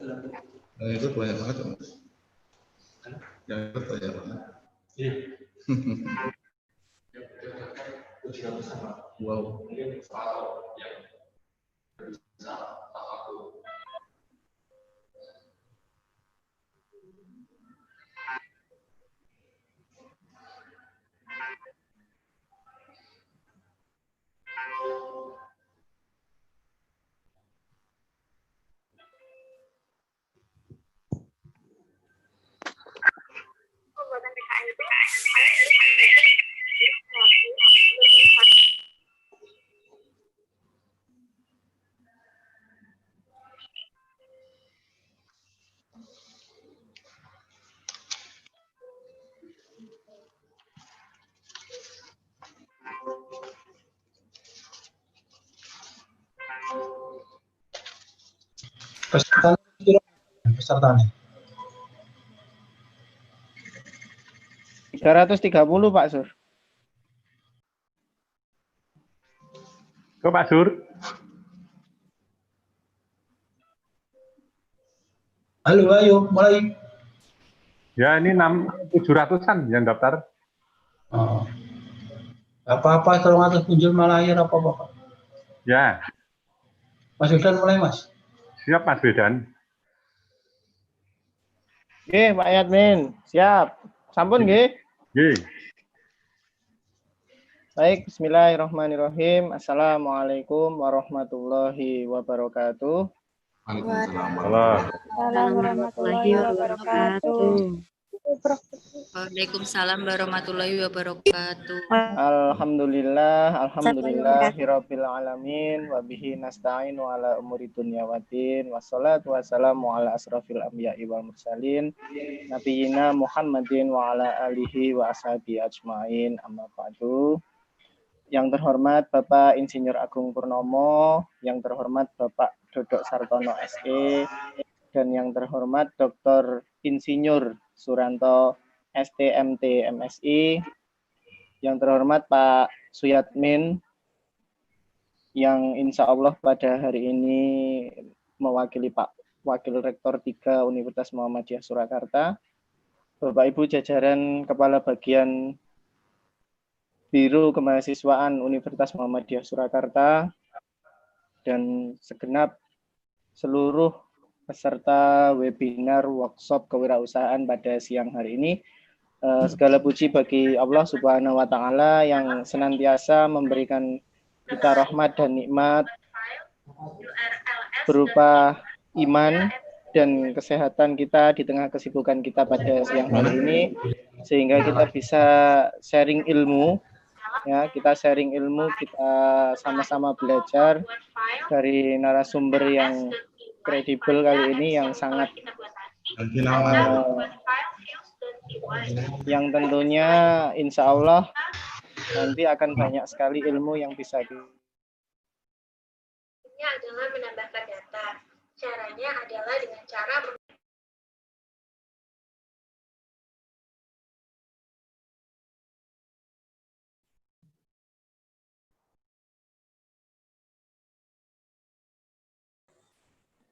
Yang ikut banyak banget, Mas. Yang ikut banyak banget. Wow. Pesertanya 330 Pak Sur. Ke Pak Sur. Halo, ayo mulai. Ya ini 700-an yang daftar. Oh. Apa-apa kalau ngatur kunjul malah air apa-apa, Pak. Ya. Mas Wildan mulai, Mas. Siap Mas Wildan. Oke, Pak Yadmin, siap. Sampun nggih? Nggih. Baik, bismillahirrahmanirrahim. Assalamualaikum warahmatullahi wabarakatuh. Waalaikumsalam warahmatullahi wabarakatuh. Waalaikumsalam warahmatullahi wabarakatuh. Alhamdulillahirabbil alamin wa bihi nasta'inu ala umuri dunya waddin wassalatu wassalamu ala asrofil anbiya'i wal mursalin nabiyina Muhammadin wa ala alihi wa ashabihi ajmain amma ba'du. Yang terhormat Bapak Insinyur Agung Purnomo, yang terhormat Bapak Dodok Sartono SE, dan yang terhormat Dr. Insinyur Suranto STMT MSI, yang terhormat Pak Suyatmin, yang insya Allah pada hari ini mewakili Pak Wakil Rektor 3 Universitas Muhammadiyah Surakarta, Bapak Ibu jajaran Kepala Bagian Biro Kemahasiswaan Universitas Muhammadiyah Surakarta, dan segenap seluruh peserta webinar workshop kewirausahaan pada siang hari ini. Segala puji bagi Allah Subhanahu wa Ta'ala yang senantiasa memberikan kita rahmat dan nikmat berupa iman dan kesehatan kita di tengah kesibukan kita pada siang hari ini, sehingga kita bisa sharing ilmu. Ya, kita sharing ilmu, kita sama-sama belajar dari narasumber yang kredibel kali ini, yang sangat yang tentunya insya Allah nanti akan banyak sekali ilmu yang bisa adalah menambahkan data. Caranya adalah dengan cara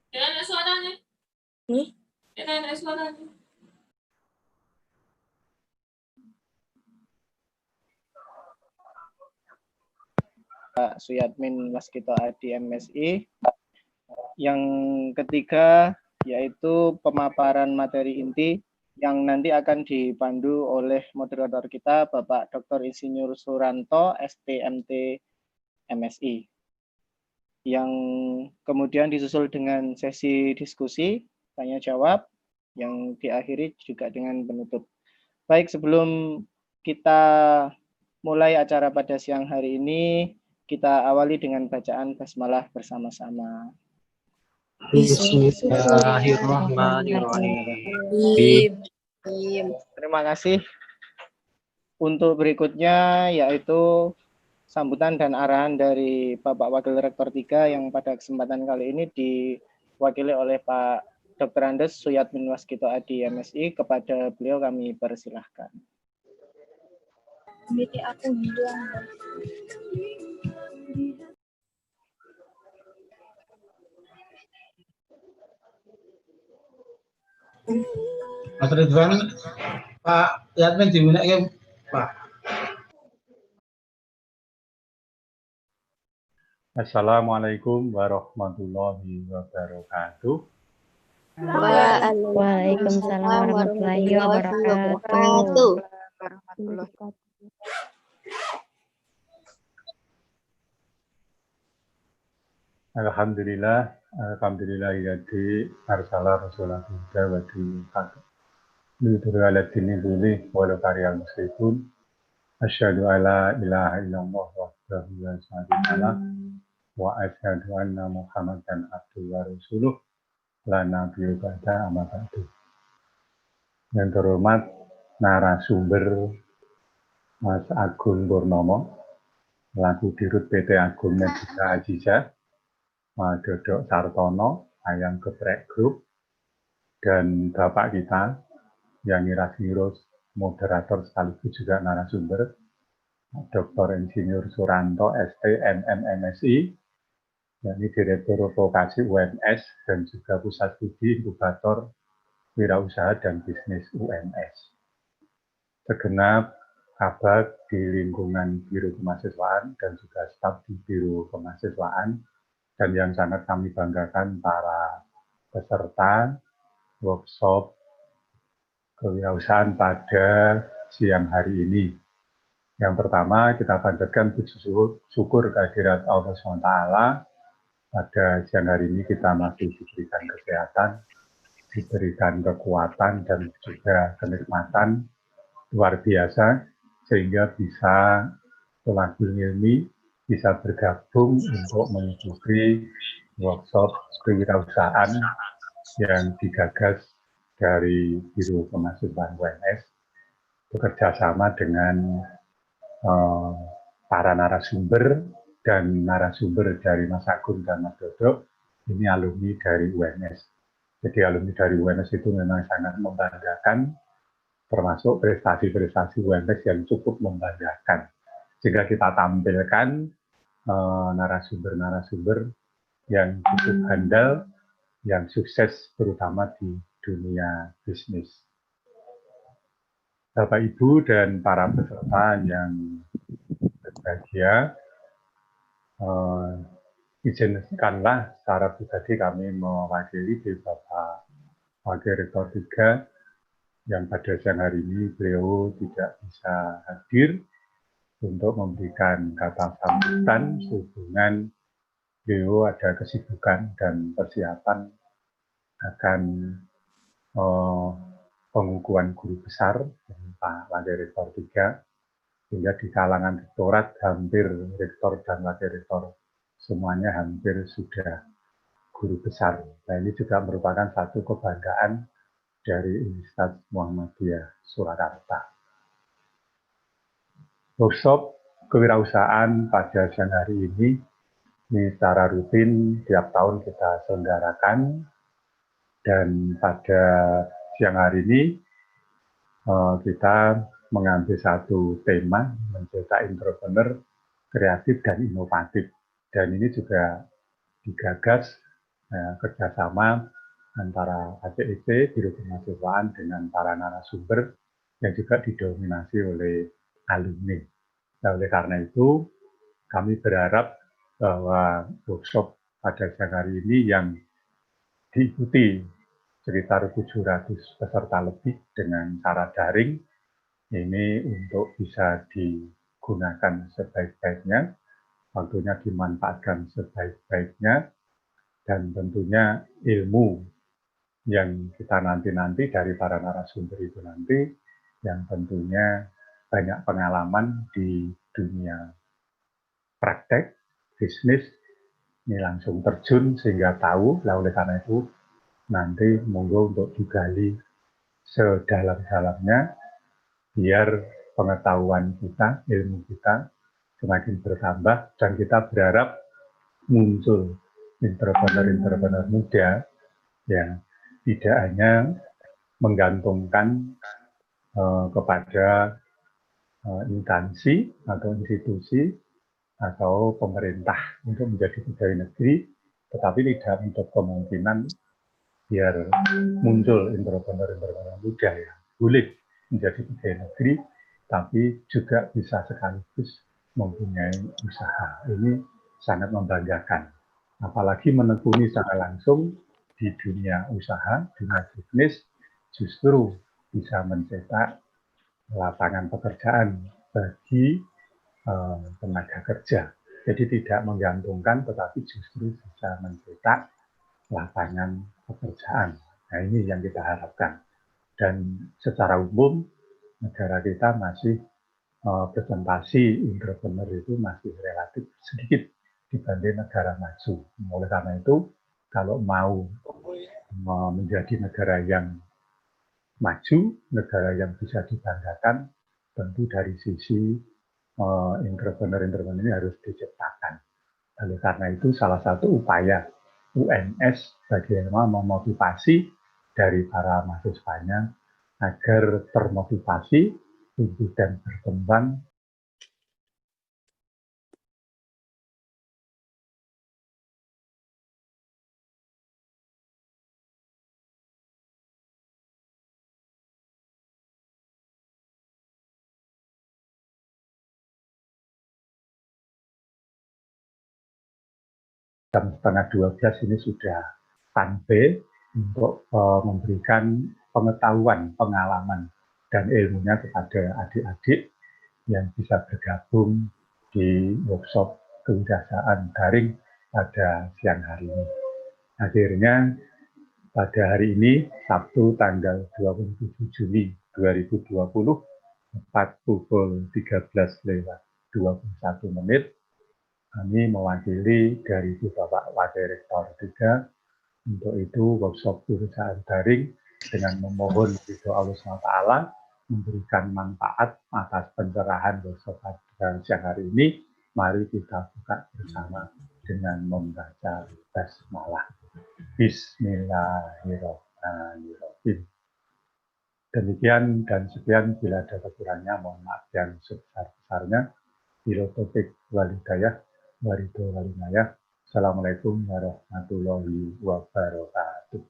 Ada suaranya. Nih. Ada suaranya. Pak Suyatmin Waskito Adi MSI. Yang ketiga yaitu pemaparan materi inti yang nanti akan dipandu oleh moderator kita Bapak Dr. Insinyur Suranto STMT MSI, yang kemudian disusul dengan sesi diskusi tanya jawab yang diakhiri juga dengan penutup. Baik, sebelum kita mulai acara pada siang hari ini, kita awali dengan bacaan basmalah bersama-sama. Bismillahirrahmanirrahim. Terima kasih. Untuk berikutnya yaitu sambutan dan arahan dari Bapak Wakil Rektor 3 yang pada kesempatan kali ini diwakili oleh Pak Dr. Andes Suyatmin Waskito Adi MSI. Kepada beliau kami persilahkan. Aku bilang. Mas Ridwan, Pak Yatmin diminake, Pak. Assalamualaikum warahmatullahi wabarakatuh. Waalaikumsalam warahmatullahi wabarakatuh. Alhamdulillah, alhamdulillahilladzi arsala rasulahu bil huda wa dinil haq liyudhhirahu 'ala dini kullihi walau karihal musyrikun. Asyhadu alla ilaha illallah wahdahu la syarika lah wa asyhadu anna Muhammadan abduhu wa rasuluh la nabiyya ba'da amma ba'du. Yang terhormat narasumber Mas Agung Purnomo, selaku Dirut PT Agung Medika Azizah, Mas Dodok Sartono, Ayang Geprek Group, dan Bapak kita, yang Rasmirus, moderator sekaligus juga narasumber, Dr. Insinyur Suranto, ST, MM, MSI, yakni Direktur Vokasi UMS, dan juga Pusat Studi Inkubator Wirausaha dan Bisnis UMS. Segenap kabar di lingkungan Biro Kemahasiswaan dan juga staf di Biro Kemahasiswaan, dan yang sangat kami banggakan para peserta workshop kewirausahaan pada siang hari ini. Yang pertama, kita panjatkan puji syukur kehadirat Allah SWT. Pada siang hari ini kita masih diberikan kesehatan, diberikan kekuatan, dan juga kenikmatan luar biasa, sehingga bisa Tolabul Ilmi bisa bergabung untuk mengikuti workshop kewirausahaan yang digagas dari Biro Kemahasiswaan UMS, bekerja sama dengan para narasumber dan narasumber dari Mas Agung dan Mas Dodok, ini alumni dari UMS. Jadi alumni dari UMS itu memang sangat membanggakan, termasuk prestasi-prestasi UMS yang cukup membanggakan. Sehingga kita tampilkan narasumber-narasumber yang cukup handal, yang sukses terutama di dunia bisnis. Bapak, Ibu, dan para peserta yang berbahagia, izinkanlah secara pribadi kami mewakili Bapak Wakil Rektor 3 yang pada siang hari ini beliau tidak bisa hadir untuk memberikan kata sambutan sehubungan beliau ada kesibukan dan persiapan akan pengukuhan guru besar Pak Wakil Rektor 3, sehingga di kalangan rektorat hampir rektor dan wakil rektor semuanya hampir sudah guru besar. Nah, ini juga merupakan satu kebanggaan dari Universitas Muhammadiyah Surakarta. Workshop kewirausahaan pada siang hari ini secara rutin tiap tahun kita selenggarakan, dan pada siang hari ini kita mengambil satu tema, mencetak entrepreneur kreatif dan inovatif, dan ini juga digagas kerjasama antara ACIC, Biro Kemahasiswaan, dengan para narasumber yang juga didominasi oleh alumni. Nah, oleh karena itu, kami berharap bahwa workshop pada siang hari ini yang diikuti sekitar 700 peserta lebih dengan cara daring, ini untuk bisa digunakan sebaik-baiknya, waktunya dimanfaatkan sebaik-baiknya, dan tentunya ilmu yang kita nanti dari para narasumber itu nanti, yang tentunya banyak pengalaman di dunia praktek, bisnis, ini langsung terjun sehingga tahu. Lah oleh karena itu nanti monggo untuk digali sedalam-dalamnya biar pengetahuan kita, ilmu kita semakin bertambah, dan kita berharap muncul entrepreneur-entrepreneur muda yang tidak hanya menggantungkan kepada instansi atau institusi atau pemerintah untuk menjadi pegawai negeri, tetapi tidak untuk kemungkinan biar muncul entrepreneur-entrepreneur muda yang boleh menjadi pegawai negeri, tapi juga bisa sekaligus mempunyai usaha. Ini sangat membanggakan. Apalagi menekuni secara langsung di dunia usaha, dunia bisnis, justru bisa mencetak lapangan pekerjaan bagi tenaga kerja. Jadi tidak menggantungkan, tetapi justru bisa mencetak lapangan pekerjaan. Nah, ini yang kita harapkan. Dan secara umum, negara kita masih presentasi entrepreneur itu masih relatif sedikit dibanding negara maju. Oleh karena itu, kalau mau menjadi negara yang maju, negara yang bisa dibanggakan, tentu dari sisi entrepreneur-entrepreneur ini harus diciptakan. Oleh karena itu, salah satu upaya UNS bagaimana memotivasi dari para mahasiswanya agar termotivasi, tumbuh dan berkembang. Jam setengah 12 ini sudah standby untuk memberikan pengetahuan, pengalaman, dan ilmunya kepada adik-adik yang bisa bergabung di workshop kewirausahaan daring pada siang hari ini. Akhirnya pada hari ini, Sabtu tanggal 27 Juli 2020, tepat pukul 13:21, kami mewakili dari Bapak Wakil Rektor 3. Untuk itu, workshop kewirausahaan daring dengan memohon ridho Allah SWT memberikan manfaat atas pencerahan workshop pada siang hari ini. Mari kita buka bersama dengan membaca basmalah. Bismillahirrahmanirrahim. Demikian dan sekian, bila ada kekurangannya mohon maaf yang sebesar-besarnya. Bila taufiq wal hidayah, waridho wal inayah. Assalamualaikum warahmatullahi wabarakatuh.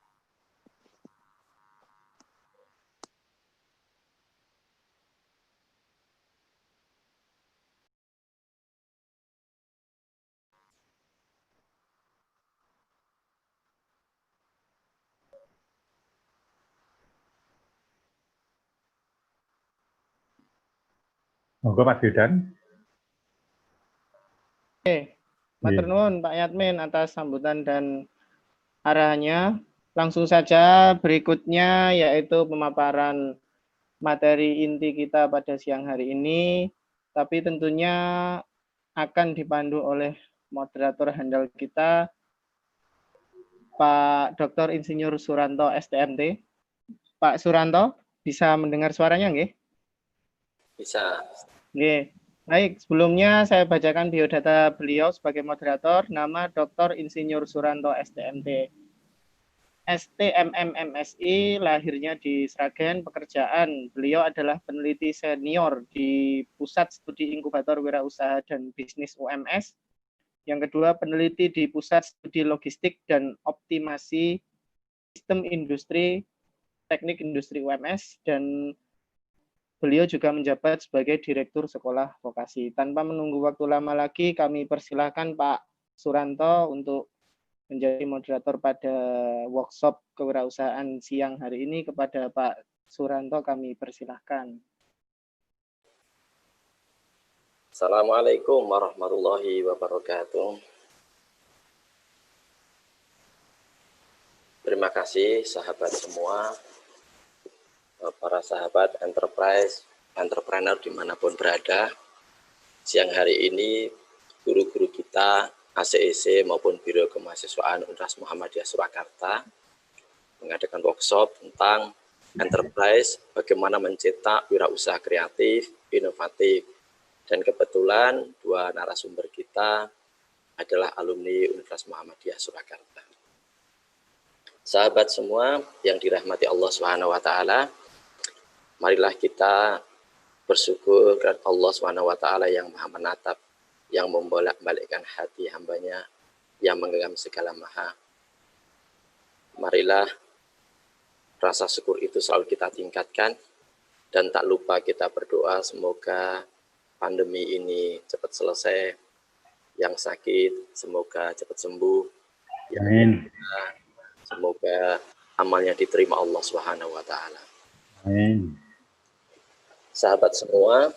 Monggo Mas Yudan. Oke, matur nuwun Pak Yatmin atas sambutan dan arahannya. Langsung saja berikutnya yaitu pemaparan materi inti kita pada siang hari ini, tapi tentunya akan dipandu oleh moderator handal kita, Pak Dr. Insinyur Suranto STMT. Pak Suranto, bisa mendengar suaranya nggih? Bisa. Nggih. Baik, sebelumnya saya bacakan biodata beliau sebagai moderator. Nama Dr. Insinyur Suranto STMT. STMM MSI, lahirnya di Sragen, pekerjaan. Beliau adalah peneliti senior di Pusat Studi Inkubator Wirausaha dan Bisnis UMS. Yang kedua, peneliti di Pusat Studi Logistik dan Optimasi Sistem Industri, Teknik Industri UMS, dan beliau juga menjabat sebagai Direktur Sekolah Vokasi. Tanpa menunggu waktu lama lagi, kami persilahkan Pak Suranto untuk menjadi moderator pada workshop kewirausahaan siang hari ini. Kepada Pak Suranto kami persilahkan. Assalamualaikum warahmatullahi wabarakatuh. Terima kasih sahabat semua, para sahabat entrepreneur dimanapun berada. Siang hari ini guru-guru kita ACEC maupun Biro Kemahasiswaan Universitas Muhammadiyah Surakarta mengadakan workshop tentang enterprise, bagaimana mencetak wirausaha kreatif, inovatif. Dan kebetulan dua narasumber kita adalah alumni Universitas Muhammadiyah Surakarta. Sahabat semua yang dirahmati Allah SWT, marilah kita bersyukur kepada Allah SWT yang Maha Menatap, yang membolak-balikkan hati hambanya, yang menggenggam segala maha. Marilah rasa syukur itu selalu kita tingkatkan, dan tak lupa kita berdoa semoga pandemi ini cepat selesai, yang sakit semoga cepat sembuh, Amin. semoga amalnya diterima Allah Subhanahu wa Ta'ala. Amin. Sahabat semua,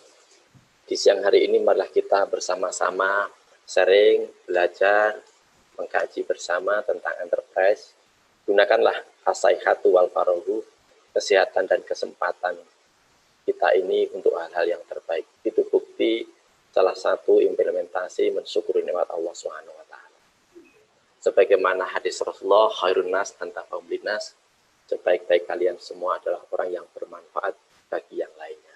di siang hari ini marilah kita bersama-sama sharing, belajar, mengkaji bersama tentang enterprise. Gunakanlah as-saihatu wal farahu, kesehatan dan kesempatan kita ini untuk hal-hal yang terbaik. Itu bukti salah satu implementasi mensyukuri nikmat Allah Subhanahu wa Ta'ala. Sebagaimana hadis Rasulullah, khairun nas antafa'um linnas, sebaik-baik kalian semua adalah orang yang bermanfaat bagi yang lainnya.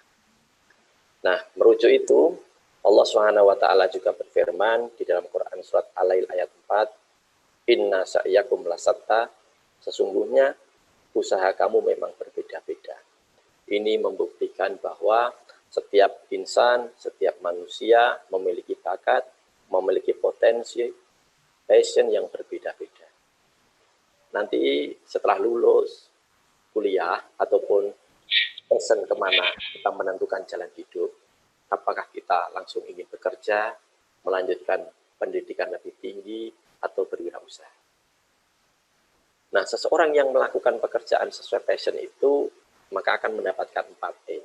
Nah, merujuk itu, Allah Subhanahu wa Ta'ala juga berfirman di dalam Quran surat Al-Lail ayat 4, inna sa'yakum lasatta, sesungguhnya usaha kamu memang berbeda-beda. Ini membuktikan bahwa setiap insan, setiap manusia memiliki bakat, memiliki potensi, passion yang berbeda-beda. Nanti setelah lulus kuliah ataupun passion kemana kita menentukan jalan hidup, apakah kita langsung ingin bekerja, melanjutkan pendidikan lebih tinggi, atau berwirausaha. Nah, seseorang yang melakukan pekerjaan sesuai passion itu, maka akan mendapatkan 4E.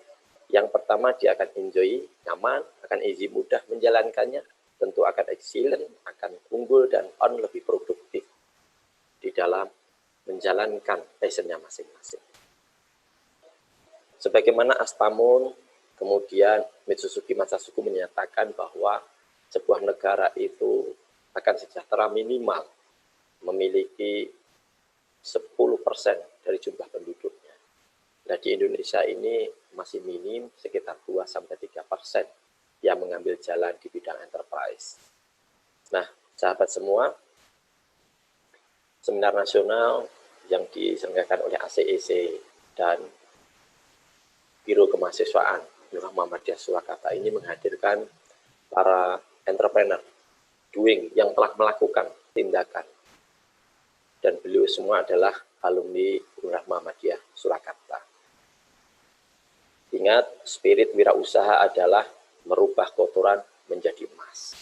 Yang pertama, dia akan enjoy, nyaman, akan easy, mudah menjalankannya, tentu akan excellent, akan unggul dan on, lebih produktif di dalam menjalankan passionnya masing-masing. Sebagaimana Astamun, kemudian Mitsusuki Masasuku menyatakan bahwa sebuah negara itu akan sejahtera minimal memiliki 10% dari jumlah penduduknya. Nah, di Indonesia ini masih minim sekitar 2-3% yang mengambil jalan di bidang enterprise. Nah, sahabat semua, seminar nasional yang diselenggarakan oleh ACEC dan Biro Kemahasiswaan Nurah Muhammadiyah Surakarta ini menghadirkan para entrepreneur doing yang telah melakukan tindakan, dan beliau semua adalah alumni Nurah Muhammadiyah Surakarta. Ingat, spirit wirausaha adalah merubah kotoran menjadi emas.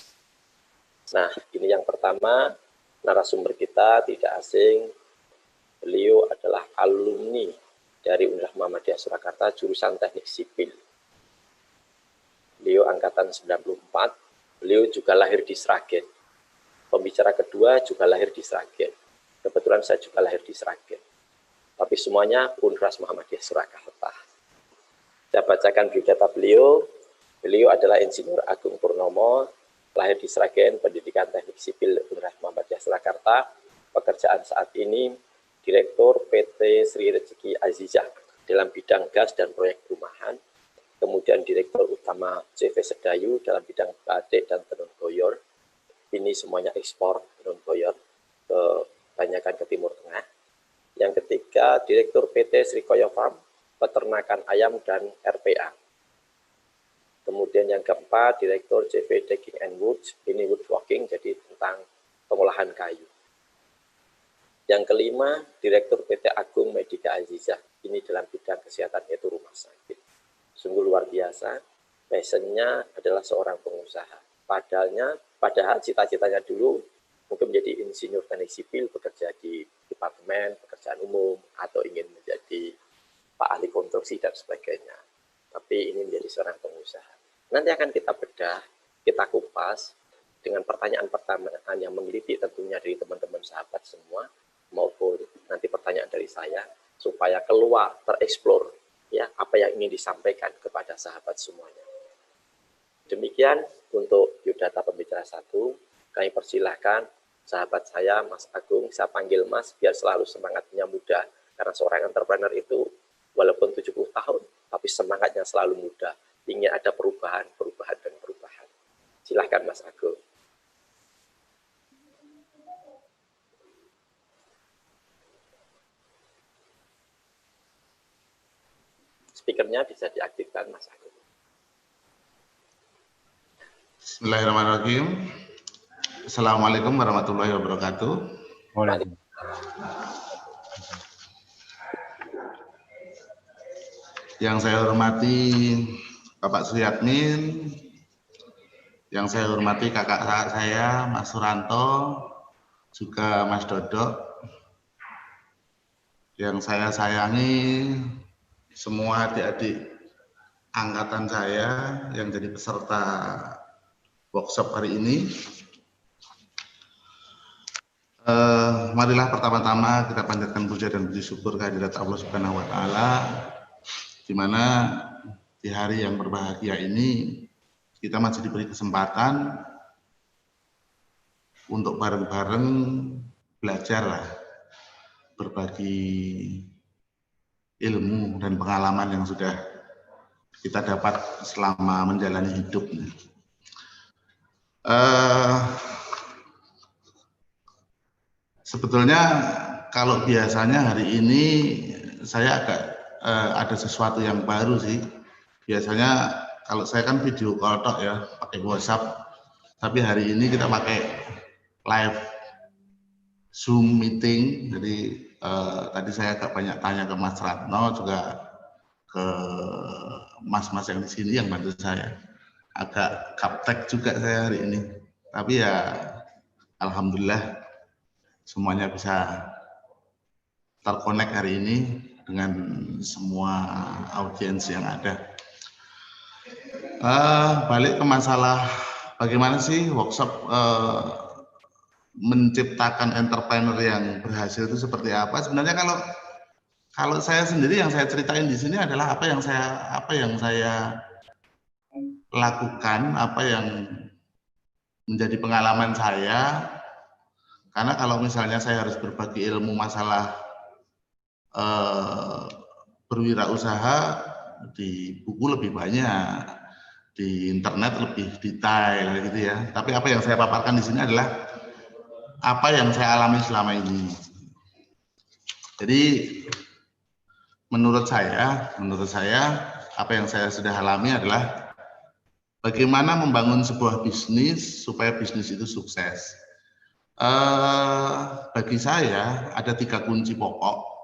Nah, ini yang pertama, narasumber kita tidak asing, beliau adalah alumni dari Universitas Muhammadiyah Surakarta, jurusan Teknik Sipil. Beliau angkatan 94, beliau juga lahir di Sragen. Pembicara kedua juga lahir di Sragen. Kebetulan saya juga lahir di Sragen. Tapi semuanya Universitas Muhammadiyah Surakarta. Saya bacakan biodata beliau. Beliau adalah Insinyur Agung Purnomo, lahir di Sragen, pendidikan Teknik Sipil Universitas Muhammadiyah Surakarta. Pekerjaan saat ini Direktur PT Sri Rezeki Azizah dalam bidang gas dan proyek perumahan. Kemudian Direktur Utama CV Sedayu dalam bidang batik dan tenun boyor. Ini semuanya ekspor tenun boyor kebanyakan ke Timur Tengah. Yang ketiga, Direktur PT Sri Koyo Farm, peternakan ayam dan RPA. Kemudian yang keempat, Direktur CV Decking and Woods, ini woodworking, jadi tentang pengolahan kayu. Yang kelima, Direktur PT Agung Medika Azizah, ini dalam bidang kesehatan yaitu rumah sakit. Sungguh luar biasa, passionnya adalah seorang pengusaha. Padahal cita-citanya dulu mungkin menjadi insinyur teknik sipil, bekerja di departemen pekerjaan umum, atau ingin menjadi Pak ahli konstruksi dan sebagainya. Tapi ini menjadi seorang pengusaha. Nanti akan kita bedah, kita kupas dengan pertanyaan-pertanyaan yang menggelitik tentunya dari teman-teman sahabat semua, maupun nanti pertanyaan dari saya, supaya keluar, tereksplor, ya, apa yang ingin disampaikan kepada sahabat semuanya. Demikian untuk biodata pembicara 1, kami persilahkan sahabat saya, Mas Agung, saya panggil Mas, biar selalu semangatnya muda, karena seorang entrepreneur itu, walaupun 70 tahun, tapi semangatnya selalu muda, ingin ada perubahan, dan perubahan. Silahkan Mas Agung. Speakernya bisa diaktifkan, Mas Agung. Bismillahirrahmanirrahim. Assalamualaikum warahmatullahi wabarakatuh. Waalaikumsalam. Yang saya hormati Bapak Suyatmin, yang saya hormati kakak saya Mas Suranto, juga Mas Dodok, yang saya sayangi semua adik-adik angkatan saya yang jadi peserta workshop hari ini. Marilah pertama-tama kita panjatkan puja dan puji syukur kehadirat Allah Subhanahu wa Ta'ala, di mana di hari yang berbahagia ini kita masih diberi kesempatan untuk bareng-bareng belajar lah, berbagi ilmu dan pengalaman yang sudah kita dapat selama menjalani hidup. Sebetulnya kalau biasanya hari ini saya agak ada sesuatu yang baru sih. Biasanya kalau saya kan video call tok ya, pakai WhatsApp. Tapi hari ini kita pakai live Zoom meeting. Jadi tadi saya agak banyak tanya ke Mas Ratno, juga ke mas-mas yang di sini yang bantu saya. Agak gaptek juga saya hari ini. Tapi ya alhamdulillah semuanya bisa terkonek hari ini dengan semua audiens yang ada. Balik ke masalah bagaimana sih workshop menciptakan entrepreneur yang berhasil itu seperti apa? Sebenarnya kalau saya sendiri yang saya ceritain di sini adalah apa yang saya lakukan, apa yang menjadi pengalaman saya. Karena kalau misalnya saya harus berbagi ilmu masalah berwirausaha, di buku lebih banyak, di internet lebih detail gitu ya. Tapi apa yang saya paparkan di sini adalah apa yang saya alami selama ini. Jadi menurut saya apa yang saya sudah alami adalah bagaimana membangun sebuah bisnis supaya bisnis itu sukses. Bagi saya ada 3 kunci pokok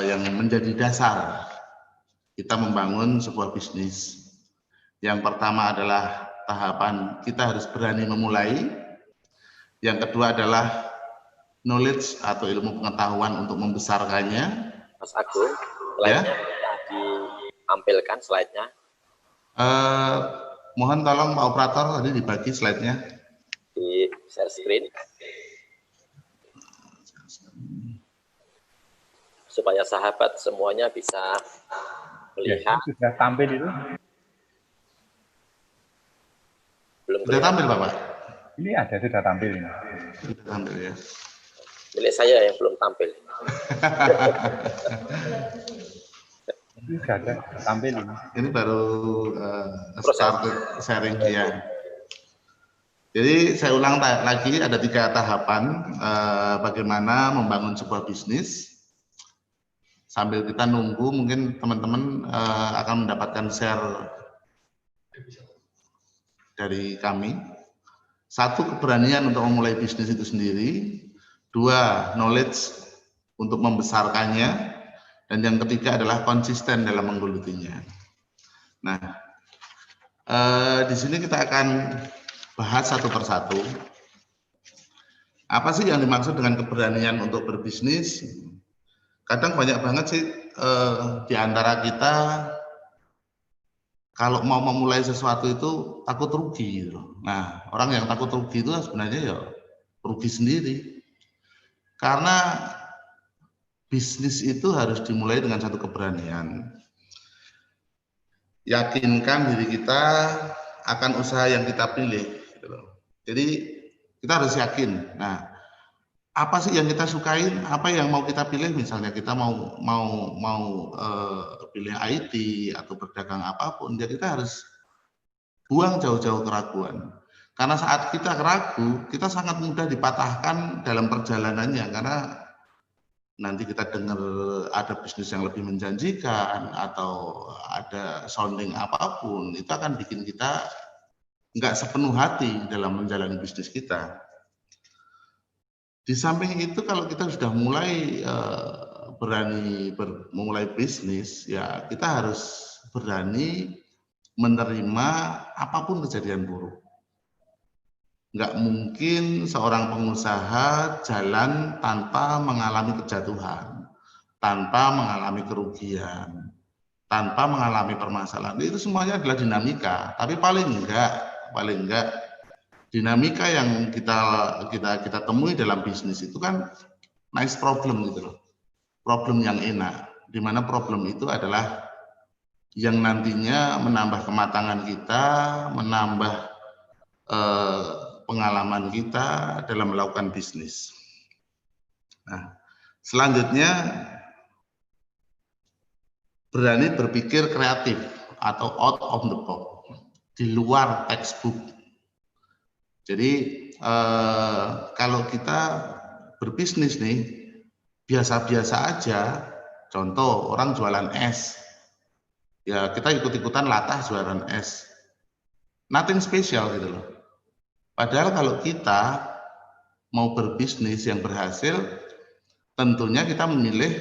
yang menjadi dasar kita membangun sebuah bisnis. Yang pertama adalah tahapan kita harus berani memulai. Yang kedua adalah knowledge atau ilmu pengetahuan untuk membesarkannya. Mas Agung, slide-nya ditampilkan slide-nya. Mohon tolong Pak Operator tadi dibagi slide-nya. Di share screen supaya sahabat semuanya bisa melihat. Ya, sudah tampil itu? Belum sudah tampil Bapak? Ini ada, sudah tampil ini. Sudah tampil ya. Milik saya yang belum tampil. Ini sudah ada tampil ini. Ini baru start sharing ya. Jadi saya ulang lagi, ada 3 tahapan bagaimana membangun sebuah bisnis. Sambil kita nunggu, mungkin teman-teman akan mendapatkan share dari kami. 1, keberanian untuk memulai bisnis itu sendiri. 2, knowledge untuk membesarkannya. Dan yang ketiga adalah konsisten dalam menggelutinya. Nah, di sini kita akan bahas satu persatu. Apa sih yang dimaksud dengan keberanian untuk berbisnis? Kadang banyak banget sih di antara kita kalau mau memulai sesuatu itu takut rugi gitu. Nah, orang yang takut rugi itu sebenarnya ya rugi sendiri. Karena bisnis itu harus dimulai dengan satu keberanian. Yakinkan diri kita akan usaha yang kita pilih. Jadi kita harus yakin. Nah, apa sih yang kita sukain? Apa yang mau kita pilih? Misalnya kita mau pilih IT atau berdagang apapun, ya kita harus buang jauh-jauh keraguan. Karena saat kita ragu, kita sangat mudah dipatahkan dalam perjalanannya. Karena nanti kita dengar ada bisnis yang lebih menjanjikan atau ada sounding apapun, itu akan bikin kita nggak sepenuh hati dalam menjalani bisnis kita. Di samping itu kalau kita sudah mulai berani memulai bisnis, ya kita harus berani menerima apapun kejadian buruk. Nggak mungkin seorang pengusaha jalan tanpa mengalami kejatuhan, tanpa mengalami kerugian, tanpa mengalami permasalahan. Itu semuanya adalah dinamika. Tapi paling enggak dinamika yang kita temui dalam bisnis itu kan nice problem gitu loh. Problem yang enak, di mana problem itu adalah yang nantinya menambah kematangan kita, menambah pengalaman kita dalam melakukan bisnis. Nah, selanjutnya berani berpikir kreatif atau out of the box, di luar textbook. Jadi kalau kita berbisnis nih, biasa-biasa aja, contoh orang jualan es, ya kita ikut-ikutan latah jualan es, nothing special gitu loh. Padahal kalau kita mau berbisnis yang berhasil, tentunya kita memilih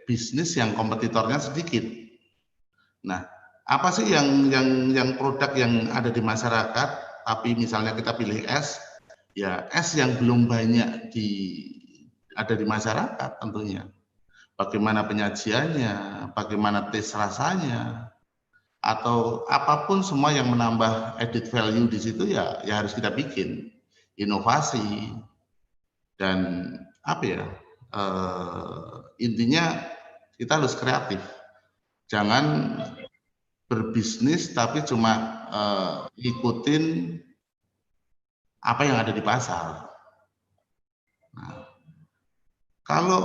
bisnis yang kompetitornya sedikit. Nah, apa sih yang produk yang ada di masyarakat, tapi misalnya kita pilih es, ya es yang belum banyak ada di masyarakat tentunya. Bagaimana penyajiannya, bagaimana taste rasanya, atau apapun semua yang menambah added value di situ ya harus kita bikin inovasi dan intinya kita harus kreatif. Jangan berbisnis tapi cuma ikutin apa yang ada di pasar. Nah, kalau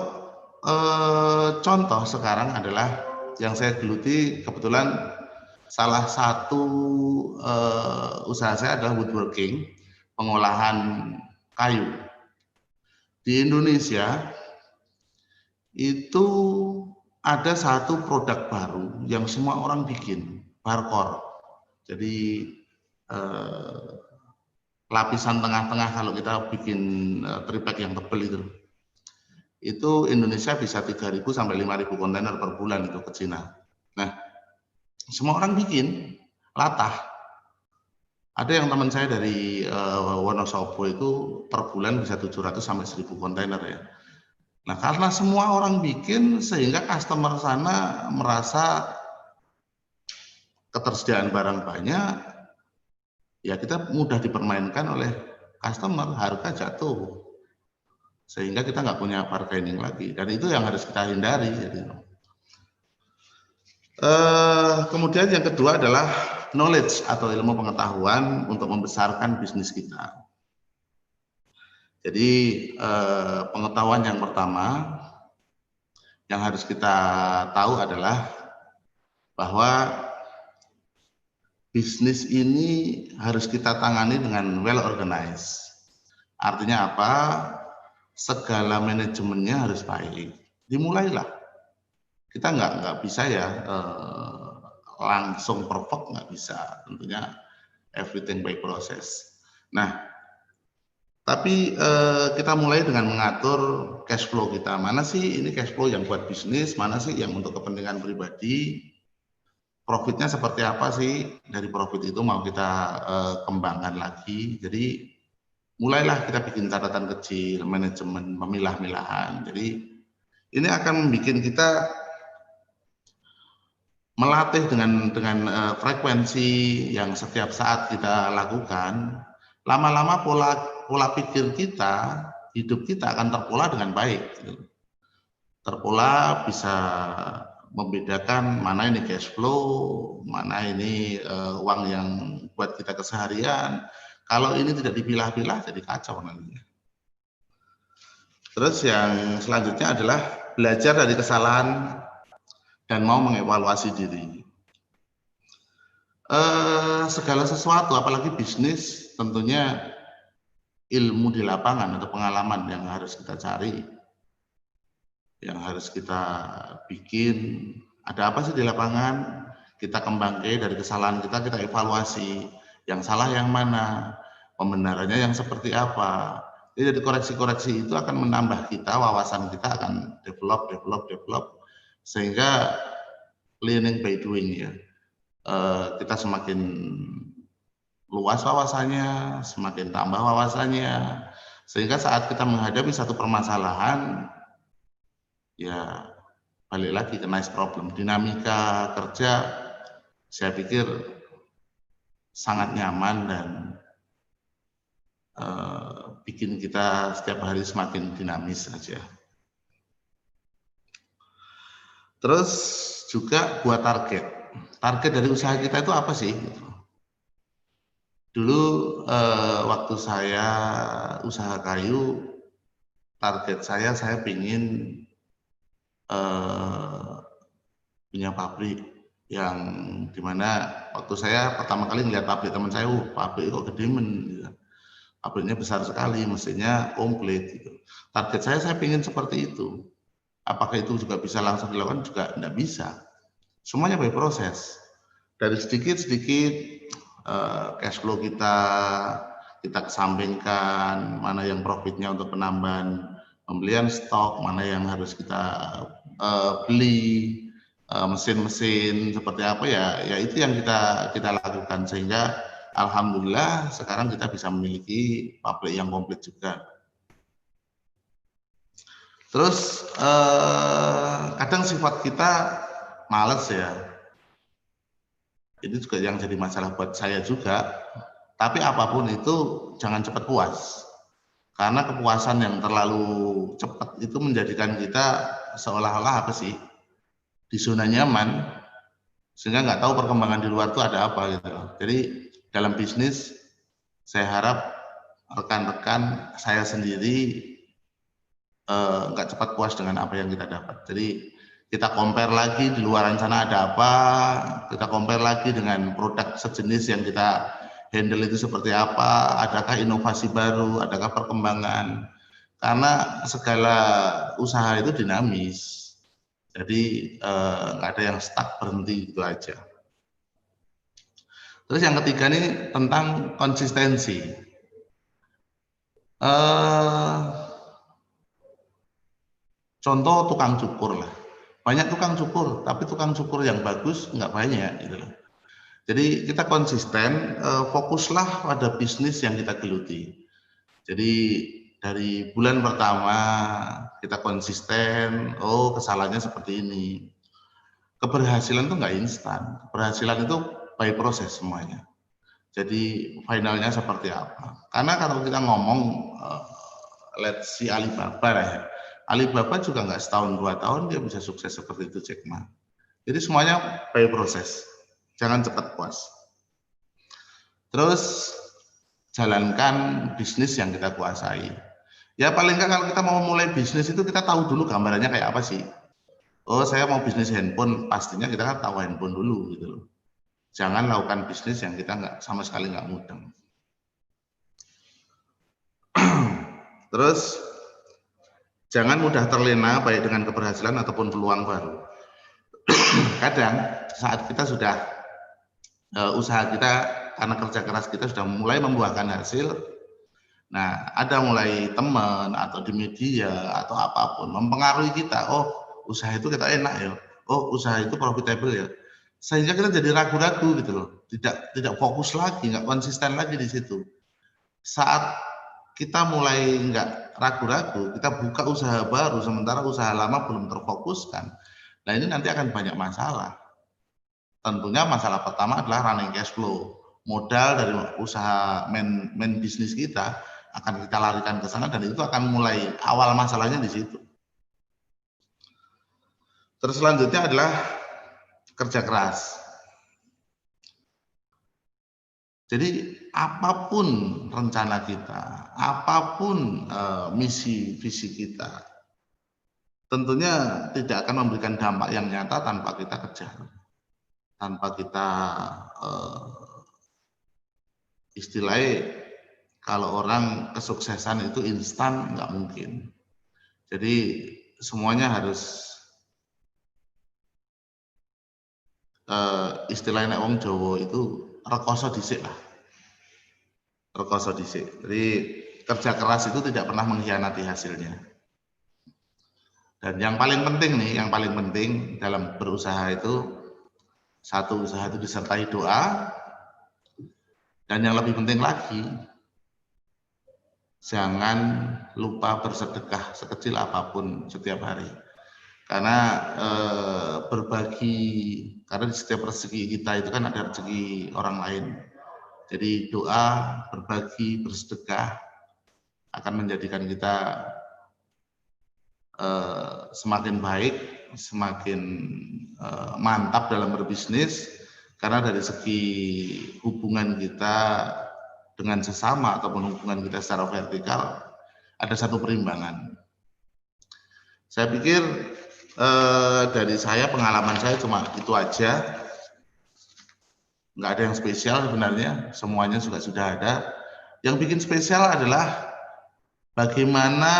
contoh sekarang adalah yang saya geluti, kebetulan salah satu usaha saya adalah woodworking, pengolahan kayu. Di Indonesia itu ada satu produk baru yang semua orang bikin, barcore. Jadi lapisan tengah-tengah kalau kita bikin triplek yang tebal itu Indonesia bisa 3.000 sampai 5.000 kontainer per bulan itu ke Cina. Nah, semua orang bikin latah. Ada yang teman saya dari Wonosobo itu per bulan bisa 700 sampai 1.000 kontainer ya. Nah, karena semua orang bikin sehingga customer sana merasa ketersediaan barang banyak, ya kita mudah dipermainkan oleh customer, harga jatuh. Sehingga kita nggak punya bargaining lagi. Dan itu yang harus kita hindari. Kemudian yang kedua adalah knowledge atau ilmu pengetahuan untuk membesarkan bisnis kita. Jadi pengetahuan yang pertama yang harus kita tahu adalah bahwa bisnis ini harus kita tangani dengan well organized. Artinya apa? Segala manajemennya harus baik. Dimulailah. Kita nggak bisa ya langsung perfect, nggak bisa. Tentunya everything by process. Nah, tapi kita mulai dengan mengatur cash flow kita. Mana sih ini cash flow yang buat bisnis, mana sih yang untuk kepentingan pribadi. Profitnya seperti apa sih? Dari profit itu mau kita kembangkan lagi. Jadi mulailah kita bikin catatan kecil, manajemen, memilah-milahan. Jadi ini akan membuat kita melatih dengan frekuensi yang setiap saat kita lakukan. Lama-lama pola pikir kita, hidup kita akan terpola dengan baik. Terpola bisa membedakan mana ini cash flow, mana ini uang yang buat kita keseharian. Kalau ini tidak dipilah-pilah jadi kacau nantinya. Terus yang selanjutnya adalah belajar dari kesalahan dan mau mengevaluasi diri. Segala sesuatu, apalagi bisnis, tentunya ilmu di lapangan atau pengalaman yang harus kita cari, yang harus kita bikin. Ada apa sih di lapangan? Kita kembangkan dari kesalahan kita evaluasi. Yang salah yang mana, pembenarannya yang seperti apa, Jadi koreksi-koreksi itu akan menambah kita, wawasan kita akan develop, sehingga learning by doing ya. Kita semakin luas wawasannya, semakin tambah wawasannya, sehingga saat kita menghadapi satu permasalahan, ya balik lagi ke nice problem. Dinamika kerja, saya pikir sangat nyaman dan bikin kita setiap hari semakin dinamis saja. Terus juga buat target. Target dari usaha kita itu apa sih? Dulu waktu saya usaha kayu, target saya ingin punya pabrik yang dimana waktu saya pertama kali melihat pabrik teman saya, pabrik kok gede gitu. Pabriknya besar sekali, mesinnya komplit gitu. Target saya ingin seperti itu. Apakah itu juga bisa langsung dilakukan? Juga tidak bisa. Semuanya by proses. Dari sedikit-sedikit cash flow kita kesampingkan, mana yang profitnya untuk penambahan pembelian stok, mana yang harus kita beli, mesin-mesin seperti apa ya itu yang kita lakukan, sehingga alhamdulillah sekarang kita bisa memiliki pabrik yang komplit juga. Terus kadang sifat kita males ya. Ini juga yang jadi masalah buat saya juga. Tapi apapun itu jangan cepat puas. Karena kepuasan yang terlalu cepat itu menjadikan kita seolah-olah apa sih? Di zona nyaman, sehingga nggak tahu perkembangan di luar itu ada apa gitu. Jadi dalam bisnis, saya harap rekan-rekan saya sendiri nggak cepat puas dengan apa yang kita dapat. Jadi kita compare lagi di luaran sana ada apa, kita compare lagi dengan produk sejenis yang kita handle itu seperti apa, adakah inovasi baru, adakah perkembangan. Karena segala usaha itu dinamis, jadi nggak ada yang stuck berhenti gitu aja. Terus yang ketiga ini tentang konsistensi. Contoh tukang cukur lah. Banyak tukang cukur, tapi tukang cukur yang bagus nggak banyak gitu loh. Jadi kita konsisten, fokuslah pada bisnis yang kita geluti. Jadi dari bulan pertama kita konsisten, kesalahannya seperti ini. Keberhasilan itu nggak instan, keberhasilan itu by proses semuanya. Jadi finalnya seperti apa? Karena kalau kita ngomong let's see Alibaba ya, Alibaba juga nggak setahun 2 tahun dia bisa sukses seperti itu Jack Ma. Jadi semuanya by proses, jangan cepat puas. Terus jalankan bisnis yang kita kuasai. Ya paling nggak kalau kita mau mulai bisnis itu kita tahu dulu gambarannya kayak apa sih. Oh saya mau bisnis handphone, pastinya kita kan tahu handphone dulu gitu loh. Jangan lakukan bisnis yang kita sama sekali nggak mudeng. Terus jangan mudah terlena baik dengan keberhasilan ataupun peluang baru. Kadang saat kita sudah usaha kita karena kerja keras kita sudah mulai membuahkan hasil, nah ada mulai teman atau di media atau apapun mempengaruhi kita, usaha itu kita enak ya, usaha itu profitable ya, sehingga kita jadi ragu-ragu gitu loh, tidak fokus lagi, nggak konsisten lagi di situ. Saat kita mulai nggak ragu-ragu, kita buka usaha baru sementara usaha lama belum terfokuskan. Nah ini nanti akan banyak masalah. Tentunya masalah pertama adalah running cash flow. Modal dari usaha main bisnis kita akan kita larikan ke sana dan itu akan mulai awal masalahnya di situ. Terus selanjutnya adalah kerja keras. Jadi apapun rencana kita, apapun misi visi kita, tentunya tidak akan memberikan dampak yang nyata tanpa kita kejar, tanpa kita istilahnya kalau orang kesuksesan itu instan nggak mungkin. Jadi semuanya harus istilahnya wong Jawa itu rekoso dhisik lah. Rekoso dhisik. Jadi kerja keras itu tidak pernah mengkhianati hasilnya. Dan yang paling penting nih, yang paling penting dalam berusaha itu, satu, usaha itu disertai doa, dan yang lebih penting lagi, jangan lupa bersedekah sekecil apapun setiap hari. Karena berbagi, karena di setiap rezeki kita itu kan ada rezeki orang lain. Jadi doa, berbagi, bersedekah akan menjadikan kita semakin baik, semakin mantap dalam berbisnis, karena dari segi hubungan kita dengan sesama ataupun hubungan kita secara vertikal ada satu perimbangan. Saya pikir dari saya, pengalaman saya cuma itu aja, nggak ada yang spesial sebenarnya, semuanya juga sudah ada. Yang bikin spesial adalah bagaimana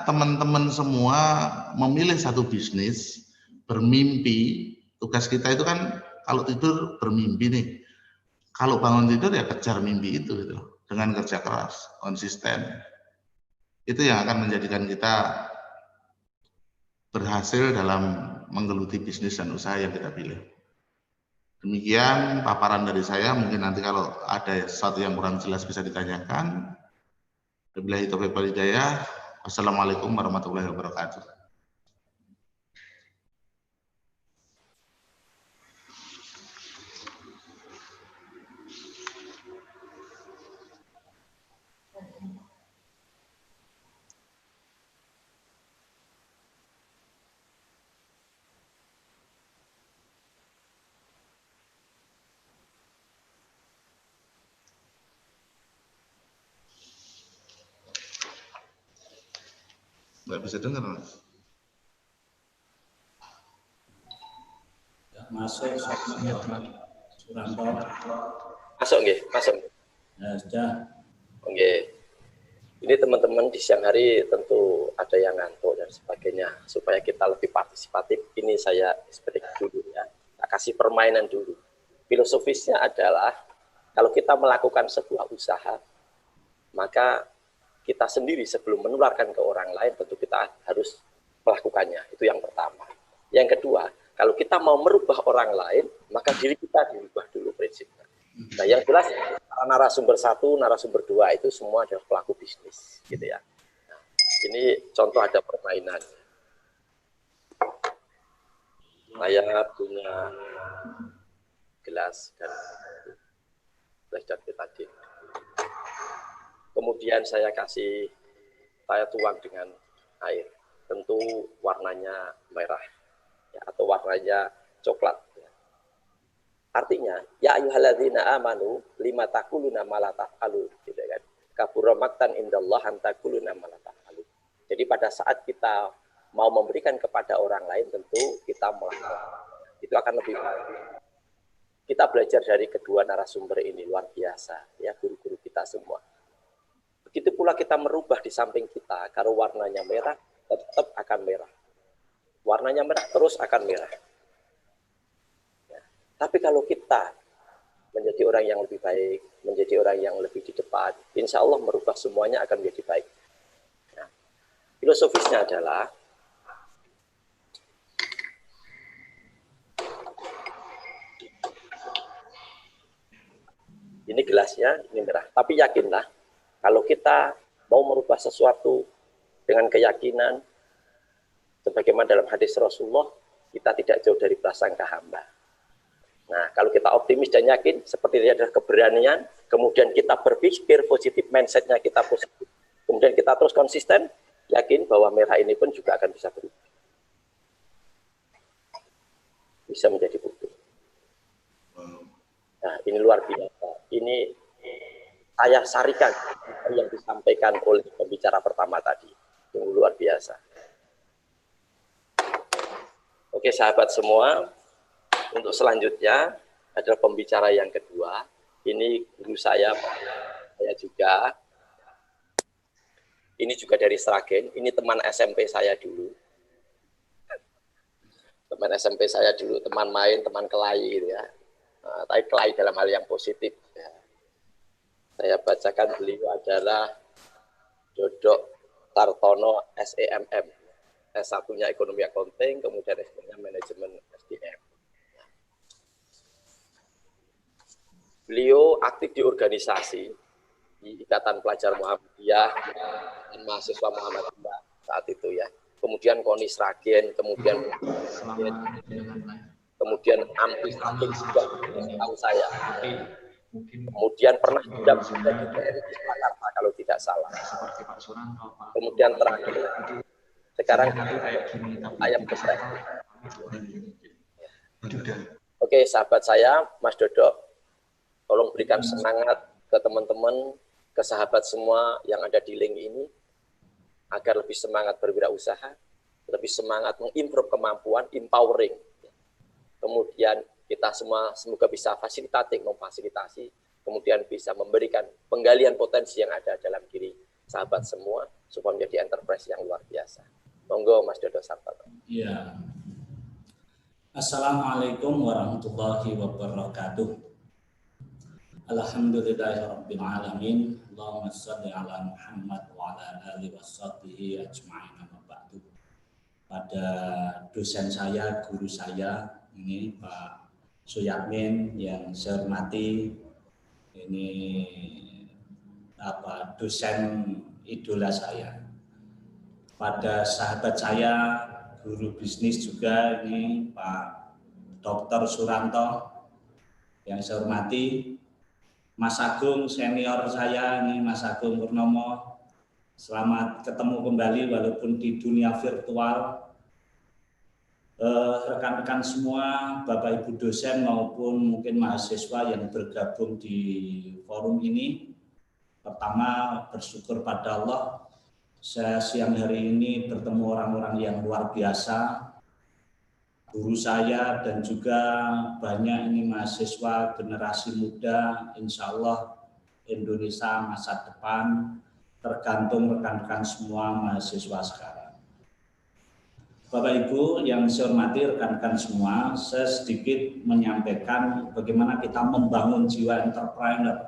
teman-teman semua memilih satu bisnis, bermimpi. Tugas kita itu kan kalau tidur bermimpi nih. Kalau bangun tidur ya kejar mimpi itu gitu. Dengan kerja keras, konsisten. Itu yang akan menjadikan kita berhasil dalam menggeluti bisnis dan usaha yang kita pilih. Demikian paparan dari saya. Mungkin nanti kalau ada sesuatu yang kurang jelas bisa ditanyakan. Wabillahi taufiq wal hidayah. Wassalamualaikum warahmatullahi wabarakatuh. Nggak bisa dengar, Mas. Masuk, Suranto. Masuk nggih, masuk. Ya, sudah. Oke. Ini teman-teman di siang hari tentu ada yang ngantuk dan sebagainya. Supaya kita lebih partisipatif, ini saya speak dulu ya. Kita kasih permainan dulu. Filosofisnya adalah kalau kita melakukan sebuah usaha, maka kita sendiri sebelum menularkan ke orang lain tentu kita harus melakukannya. Itu yang pertama. Yang kedua, kalau kita mau merubah orang lain, maka diri kita dirubah dulu prinsipnya. Nah, yang jelas narasumber 1, narasumber 2 itu semua adalah pelaku bisnis, gitu ya. Nah, ini contoh ada permainan. Saya punya gelas dan betadine. Kemudian saya tuang dengan air. Tentu warnanya merah ya, atau warnanya coklat. Ya. Artinya, ya ayyuhalladzina amanu lima taquluna ma la taf'alun, gitu kan. Kabura maqtan indallah an taquluna ma la taf'alun. Jadi pada saat kita mau memberikan kepada orang lain, tentu kita melakukan. Itu akan lebih baik. Kita belajar dari kedua narasumber ini luar biasa, ya, guru-guru kita semua. Begitu pula kita merubah di samping kita, kalau warnanya merah, tetap akan merah. Warnanya merah, terus akan merah. Ya. Tapi kalau kita menjadi orang yang lebih baik, menjadi orang yang lebih di depan, insya Allah merubah semuanya akan menjadi baik. Nah, filosofisnya adalah, ini gelasnya, ini merah. Tapi yakinlah, kalau kita mau merubah sesuatu dengan keyakinan, sebagaimana dalam hadis Rasulullah, kita tidak jauh dari prasangka hamba. Nah, kalau kita optimis dan yakin, seperti ini adalah keberanian, kemudian kita berpikir positif, mindsetnya kita positif, kemudian kita terus konsisten, yakin bahwa merah ini pun juga akan bisa berubah. Bisa menjadi putih. Nah, ini luar biasa. Ini saya sarikan yang disampaikan oleh pembicara pertama tadi. Yang luar biasa. Oke, sahabat semua, untuk selanjutnya adalah pembicara yang kedua. Ini guru saya juga. Ini juga dari Sragen. Ini teman SMP saya dulu. Teman SMP saya dulu, teman main, teman kelahi, gitu ya. Nah, tapi kelahi dalam hal yang positif. Ya. Saya bacakan, beliau adalah Dodok Tartono SEMM. S1-nya Ekonomi Accounting, kemudian S2-nya Manajemen SDM. Beliau aktif di organisasi, di Ikatan Pelajar Muhammadiyah, dan mahasiswa Muhammadiyah saat itu ya. Kemudian KONI Sragen, kemudian Ampis Sragen juga tahu saya. Kemudian pernah juga di PNI Jakarta kalau tidak salah. Kemudian terakhir, sekarang ayam geprek. Oke, sahabat saya, Mas Dodo, tolong berikan semangat ke teman-teman, ke sahabat semua yang ada di link ini, agar lebih semangat berwirausaha, lebih semangat mengimprove kemampuan, empowering. Kemudian kita semua semoga bisa fasilitatif, memfasilitasi, kemudian bisa memberikan penggalian potensi yang ada dalam diri sahabat semua, supaya menjadi enterprise yang luar biasa. Monggo Mas Dodo Sartono. Ya. Assalamualaikum warahmatullahi wabarakatuh. Alhamdulillahirabbil alamin. Allahumma shalli ala Muhammad wa ala alihi washabbihi ajma'in. Amma ba'du. Pada dosen saya, guru saya ini Pak Suyatmin yang saya hormati, ini dosen idola saya. Pada sahabat saya, guru bisnis juga ini Pak Dr. Suranto yang saya hormati, Mas Agung senior saya ini Mas Agung Purnomo. Selamat ketemu kembali walaupun di dunia virtual. Rekan-rekan semua, Bapak Ibu dosen maupun mungkin mahasiswa yang bergabung di forum ini. Pertama bersyukur pada Allah, saya siang hari ini bertemu orang-orang yang luar biasa, guru saya dan juga banyak ini mahasiswa generasi muda, insya Allah Indonesia masa depan tergantung rekan-rekan semua mahasiswa sekarang. Bapak Ibu yang saya hormati, rekan-rekan semua, saya sedikit menyampaikan bagaimana kita membangun jiwa entrepreneur.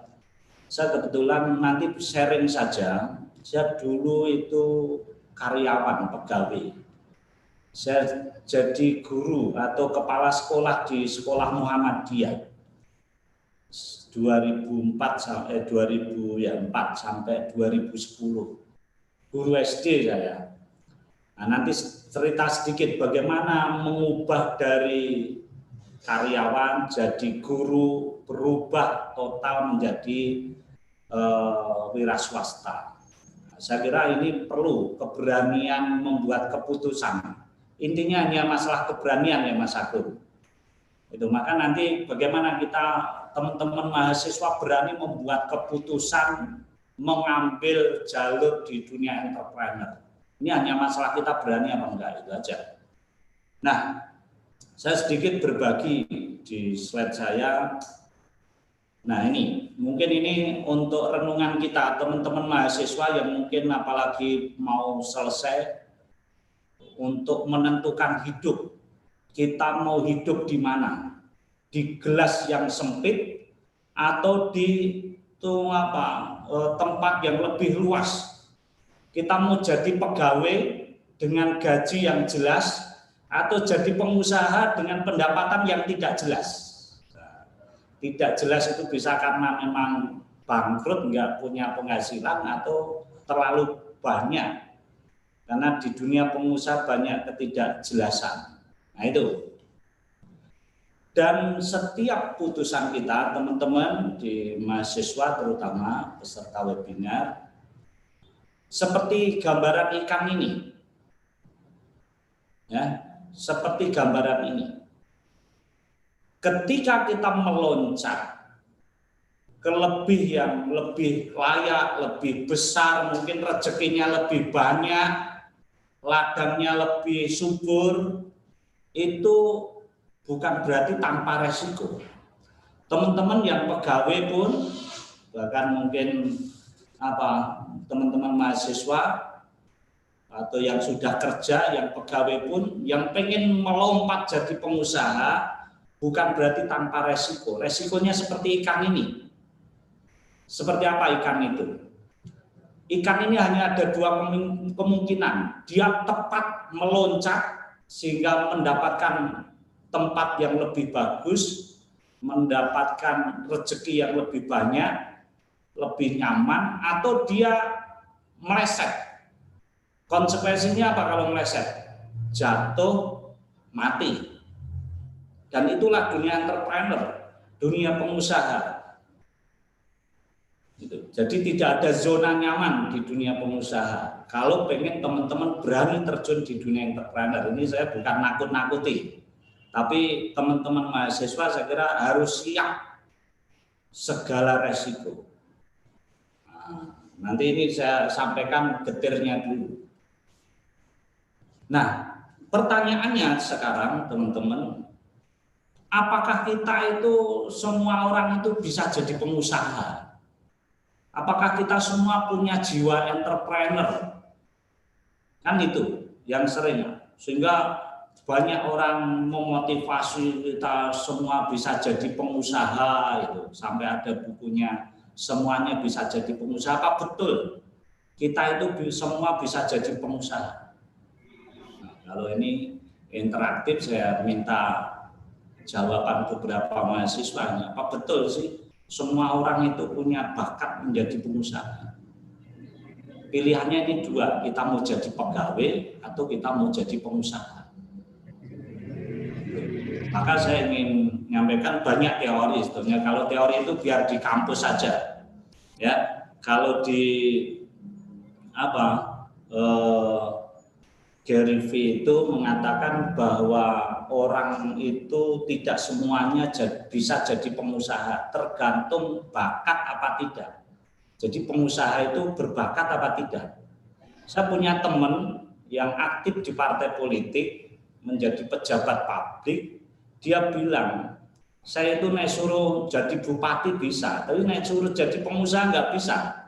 Saya kebetulan nanti sharing saja. Saya dulu itu karyawan pegawai. Saya jadi guru atau kepala sekolah di sekolah Muhammadiyah 2004 sampai 2010. Guru SD saya. Nah, nanti cerita sedikit bagaimana mengubah dari karyawan jadi guru, berubah total menjadi wira swasta. Saya kira ini perlu keberanian membuat keputusan. Intinya hanya masalah keberanian ya Mas Agung. Itu maka nanti bagaimana kita teman-teman mahasiswa berani membuat keputusan mengambil jalur di dunia entrepreneur. Ini hanya masalah kita berani apa enggak, itu aja. Nah, saya sedikit berbagi di slide saya. Nah ini, mungkin ini untuk renungan kita, teman-teman mahasiswa yang mungkin apalagi mau selesai untuk menentukan hidup. Kita mau hidup di mana? Di gelas yang sempit atau di tempat yang lebih luas. Kita mau jadi pegawai dengan gaji yang jelas atau jadi pengusaha dengan pendapatan yang tidak jelas. Tidak jelas itu bisa karena memang bangkrut, nggak punya penghasilan atau terlalu banyak. Karena di dunia pengusaha banyak ketidakjelasan. Nah itu. Dan setiap putusan kita, teman-teman di mahasiswa terutama peserta webinar, seperti gambaran ikan ini. Ya, seperti gambaran ini. Ketika kita meloncat ke yang lebih layak, lebih besar, mungkin rezekinya lebih banyak, ladangnya lebih subur, itu bukan berarti tanpa resiko. Teman-teman yang pegawai pun, bahkan mungkin teman-teman mahasiswa atau yang sudah kerja, yang pegawai pun, yang pengen melompat jadi pengusaha, bukan berarti tanpa resiko. Resikonya seperti ikan ini. Seperti apa ikan itu? ikan ini hanya ada dua kemungkinan. Dia tepat meloncat sehingga mendapatkan tempat yang lebih bagus, mendapatkan rezeki yang lebih banyak, lebih nyaman, atau dia meleset. Konsekuensinya apa kalau meleset? Jatuh, mati. Dan itulah dunia entrepreneur, dunia pengusaha. Jadi tidak ada zona nyaman di dunia pengusaha. Kalau pengen teman-teman berani terjun di dunia entrepreneur, ini saya bukan nakut-nakuti, tapi teman-teman mahasiswa saya kira harus siap segala resiko. Nah, nanti ini saya sampaikan getirnya dulu. Nah, pertanyaannya sekarang teman-teman, apakah kita itu semua orang itu bisa jadi pengusaha? Apakah kita semua punya jiwa entrepreneur? Kan itu yang sering. Sehingga banyak orang memotivasi kita semua bisa jadi pengusaha itu. Sampai ada bukunya semuanya bisa jadi pengusaha. Apa betul kita itu semua bisa jadi pengusaha? Nah, kalau ini interaktif saya minta jawaban beberapa mahasiswa. Apa betul sih semua orang itu punya bakat menjadi pengusaha? Pilihannya ini dua, kita mau jadi pegawai atau kita mau jadi pengusaha. Maka saya ingin menyampaikan banyak teori sebetulnya. Kalau teori itu biar di kampus saja, ya. Kalau di Gary V itu mengatakan bahwa orang itu tidak semuanya bisa jadi pengusaha, tergantung bakat apa tidak. Jadi pengusaha itu berbakat apa tidak. Saya punya teman yang aktif di partai politik, menjadi pejabat publik, dia bilang, saya itu naik suruh jadi bupati bisa, tapi naik suruh jadi pengusaha nggak bisa.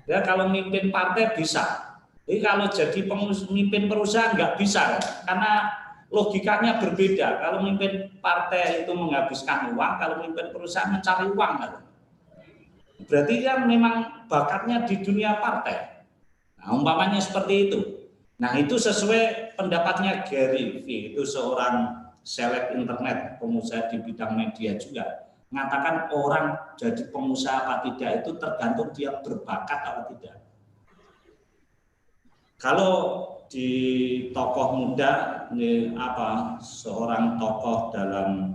Ya kalau mimpin partai bisa, jadi kalau jadi pemimpin perusahaan nggak bisa, karena logikanya berbeda. Kalau memimpin partai itu menghabiskan uang, kalau memimpin perusahaan mencari uang. Berarti kan memang bakatnya di dunia partai. Nah, umpamanya seperti itu. Nah, itu sesuai pendapatnya Gary V, itu seorang seleb internet, pengusaha di bidang media juga. Mengatakan orang jadi pengusaha apa tidak itu tergantung dia berbakat apa tidak. Kalau di tokoh muda, ini seorang tokoh dalam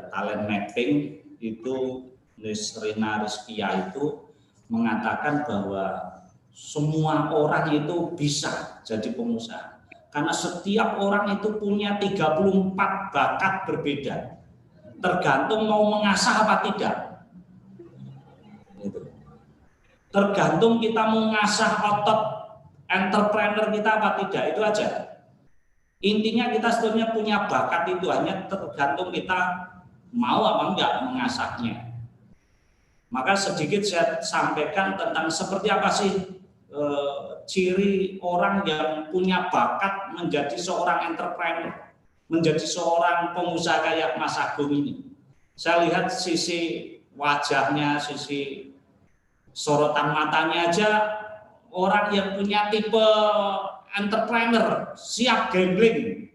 talent mapping itu, Rina Rizkia itu mengatakan bahwa semua orang itu bisa jadi pengusaha. Karena setiap orang itu punya 34 bakat berbeda. Tergantung mau mengasah apa tidak. Tergantung kita mengasah otot entrepreneur kita apa tidak, itu aja. Intinya kita sebetulnya punya bakat itu, hanya tergantung kita mau apa enggak mengasahnya. Maka sedikit saya sampaikan tentang seperti apa sih ciri orang yang punya bakat menjadi seorang entrepreneur, menjadi seorang pengusaha kayak Mas Agung ini. Saya lihat sisi wajahnya, sisi sorotan matanya aja, orang yang punya tipe entrepreneur, siap gambling,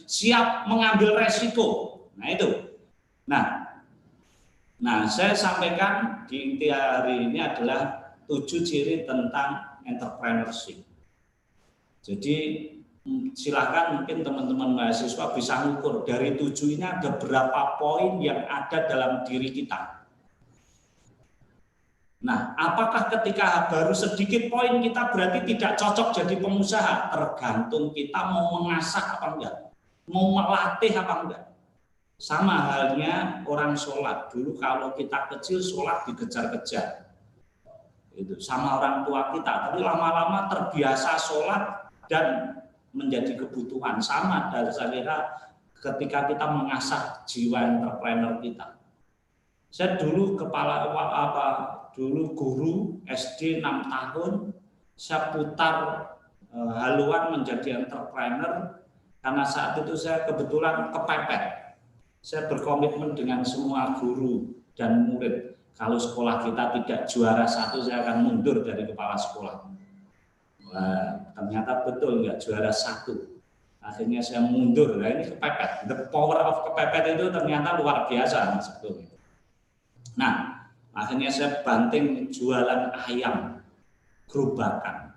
siap mengambil resiko. Nah itu. Nah, saya sampaikan di inti hari ini adalah 7 ciri tentang entrepreneurship. Jadi silakan mungkin teman-teman mahasiswa bisa mengukur dari 7 ini ada berapa poin yang ada dalam diri kita. Nah, apakah ketika baru sedikit poin kita berarti tidak cocok jadi pengusaha? Tergantung kita mau mengasah apa enggak, mau melatih apa enggak. Sama halnya orang sholat. Dulu kalau kita kecil sholat dikejar-kejar. Itu sama orang tua kita. Tapi lama-lama terbiasa sholat dan menjadi kebutuhan. Sama dari saya kira ketika kita mengasah jiwa entrepreneur kita. Saya dulu dulu guru SD 6 tahun, saya putar haluan menjadi entrepreneur karena saat itu saya kebetulan kepepet. Saya berkomitmen dengan semua guru dan murid. kalau sekolah kita tidak juara 1, saya akan mundur dari kepala sekolah. Wah, ternyata betul nggak juara 1. Akhirnya saya mundur. Nah, ini kepepet. The power of kepepet itu ternyata luar biasa, Mas Betul. Nah, akhirnya saya banting jualan ayam gerobakan.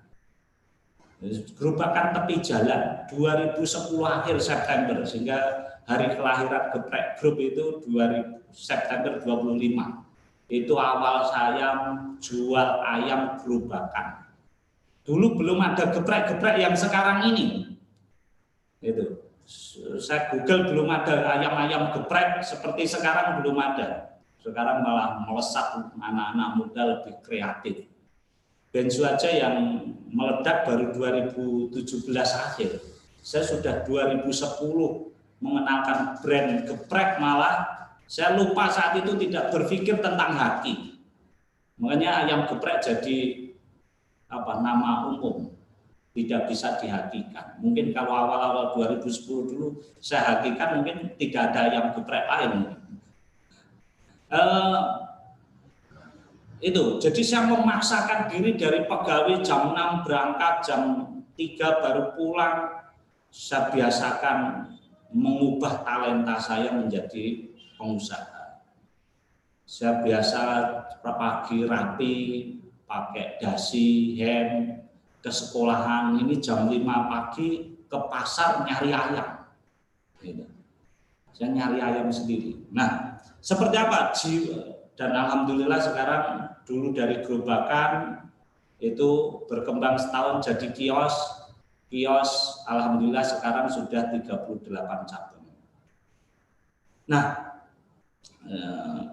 Gerobakan tepi jalan 2010 akhir September, sehingga hari kelahiran Geprek Group itu 2000 September 25. Itu awal saya jual ayam gerobakan. Dulu belum ada geprek-geprek yang sekarang ini. Itu. Saya Google belum ada ayam-ayam geprek seperti sekarang, belum ada. Sekarang malah melesat anak-anak muda lebih kreatif. Bensu aja yang meledak baru 2017 akhir. Saya sudah 2010 mengenalkan brand geprek, malah saya lupa saat itu tidak berpikir tentang haki. Makanya ayam geprek jadi nama umum, tidak bisa dihakikan. Mungkin kalau awal-awal 2010 dulu saya hakikan, mungkin tidak ada ayam geprek lain. Itu, jadi saya memaksakan diri dari pegawai jam 6 berangkat, jam 3 baru pulang. Saya biasakan mengubah talenta saya menjadi pengusaha. Saya biasa pagi rapi, pakai dasi, hem, ke sekolahan. Ini jam 5 pagi ke pasar nyari ayam. Gitu. Saya nyari ayam sendiri. Nah, seperti apa jiwa? Dan alhamdulillah sekarang dulu dari gerobakan itu berkembang setahun jadi kios. Kios alhamdulillah sekarang sudah 38 cabang. Nah,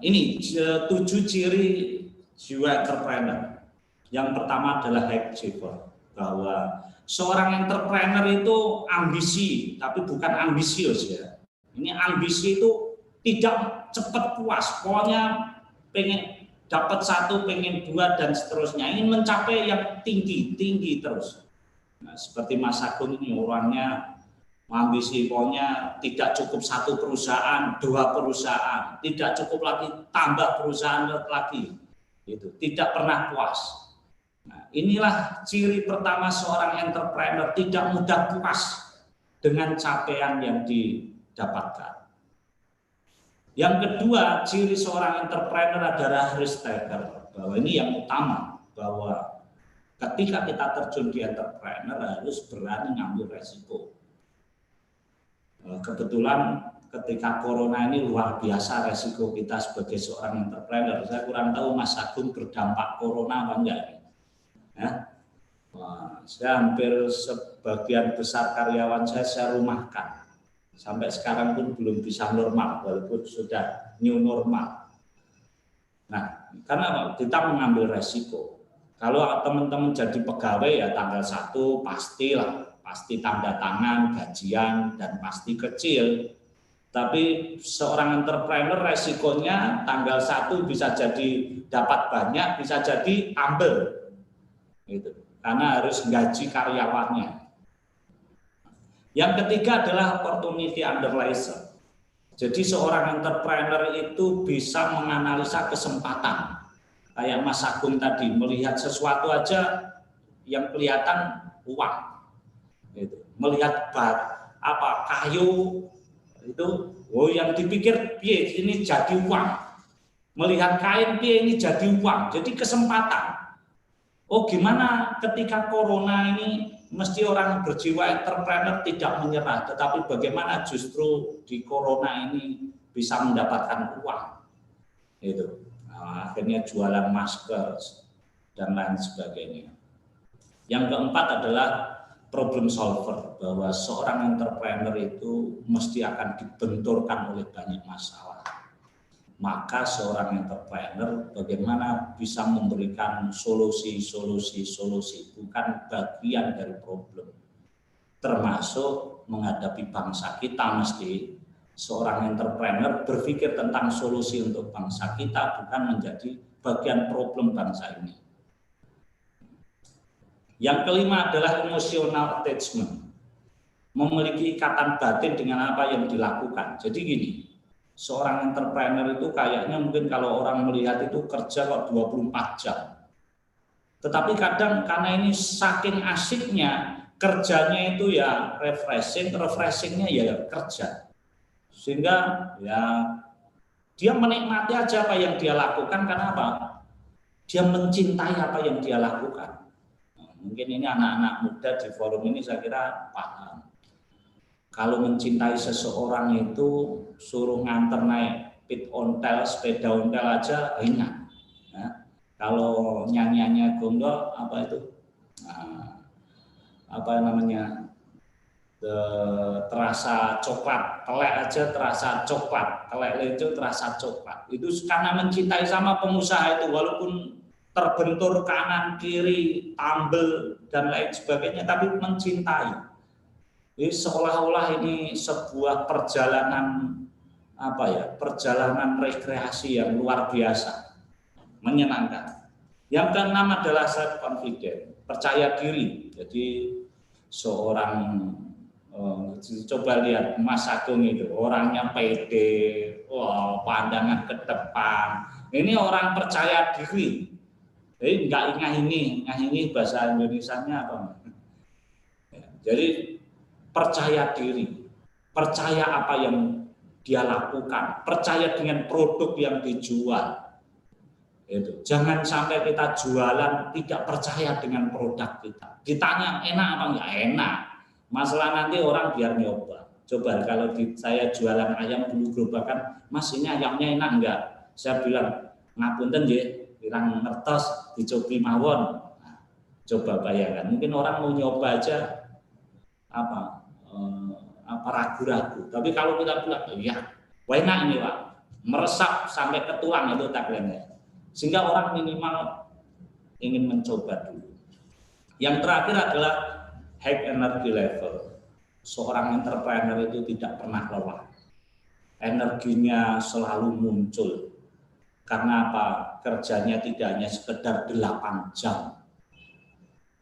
ini 7 ciri jiwa entrepreneur. Yang pertama adalah high achiever, bahwa seorang entrepreneur itu ambisi, tapi bukan ambisius ya. Ini ambisi itu tidak cepat puas, pokoknya pengen dapat 1, pengen 2 dan seterusnya, ingin mencapai yang tinggi terus. Nah, seperti Mas Agung ini orangnya ambisi, pokoknya tidak cukup 1 perusahaan, 2 perusahaan, tidak cukup lagi tambah perusahaan lagi, itu tidak pernah puas. Nah, inilah ciri pertama seorang entrepreneur, tidak mudah puas dengan capaian yang didapatkan. Yang kedua, ciri seorang entrepreneur adalah risk taker, bahwa ini yang utama, bahwa ketika kita terjun di entrepreneur harus berani ngambil resiko. Kebetulan ketika corona ini luar biasa resiko kita sebagai seorang entrepreneur. Saya kurang tahu Mas Agung berdampak corona apa enggak. Ya. Wah, saya hampir sebagian besar karyawan saya rumahkan. Sampai sekarang pun belum bisa normal, walaupun sudah new normal. Nah, karena kita mengambil resiko. Kalau teman-teman jadi pegawai ya tanggal 1 pastilah, pasti tanda tangan, gajian, dan pasti kecil. Tapi seorang entrepreneur resikonya tanggal 1 bisa jadi dapat banyak, bisa jadi ambil. Gitu. Karena harus gaji karyawannya. Yang ketiga adalah opportunity analyzer. Jadi seorang entrepreneur itu bisa menganalisa kesempatan. Kayak Mas Agung tadi, melihat sesuatu aja yang kelihatan uang. Gitu. Melihat kayu itu, yang dipikir piye ini jadi uang. Melihat kain piye ini jadi uang. Jadi kesempatan. Gimana ketika corona ini mesti orang berjiwa entrepreneur tidak menyerah, tetapi bagaimana justru di corona ini bisa mendapatkan uang. Itu. Nah, akhirnya jualan masker dan lain sebagainya. Yang keempat adalah problem solver, bahwa seorang entrepreneur itu mesti akan dibenturkan oleh banyak masalah. Maka seorang entrepreneur bagaimana bisa memberikan solusi, bukan bagian dari problem. Termasuk menghadapi bangsa kita, mesti seorang entrepreneur berpikir tentang solusi untuk bangsa kita, bukan menjadi bagian problem bangsa ini. Yang kelima adalah emotional attachment, memiliki ikatan batin dengan apa yang dilakukan. Jadi gini, seorang entrepreneur itu kayaknya mungkin kalau orang melihat itu kerja kok 24 jam. Tetapi kadang karena ini saking asiknya, kerjanya itu ya refreshingnya ya kerja. Sehingga ya dia menikmati aja apa yang dia lakukan, karena apa? Dia mencintai apa yang dia lakukan. Mungkin ini anak-anak muda di forum ini saya kira paham. Kalau mencintai seseorang itu suruh nganter naik pit ontel, sepeda ontel aja ringan. Ya. Kalau nyanyiannya gondol apa itu? Apa namanya? Terasa coklat, telek aja terasa coklat, telek itu terasa coklat. Itu karena mencintai sama pengusaha itu, walaupun terbentur kanan kiri, tambel dan lain sebagainya, tapi mencintai. Jadi seolah-olah ini sebuah perjalanan apa ya? Perjalanan rekreasi yang luar biasa, menyenangkan. Yang keenam adalah self confident, percaya diri. Jadi seorang coba lihat Mas Agung itu, orangnya pede, pandangan ke depan. Ini orang percaya diri. Jadi nggak ingah-ingih bahasa Indonesianya apa? Jadi percaya diri, percaya apa yang dia lakukan, percaya dengan produk yang dijual. Itu. Jangan sampai kita jualan tidak percaya dengan produk kita. Ditanya enak apa enggak enak. Masalah nanti orang biar nyoba. Coba kalau saya jualan ayam bulu gerobakan, Mas ini ayamnya enak enggak? Saya bilang ngapunten nggih, pirang ngertos dicobi mawon. Nah, coba bayangkan, mungkin orang mau nyoba aja apa ragu-ragu. Tapi kalau kita bilang, ya, enak ini Pak, meresap sampai ke tulang itu tagline-nya. Sehingga orang minimal ingin mencoba dulu. Yang terakhir adalah high energy level. Seorang entrepreneur itu tidak pernah lelah. Energinya selalu muncul. Karena apa? Kerjanya tidak hanya sekedar 8 jam.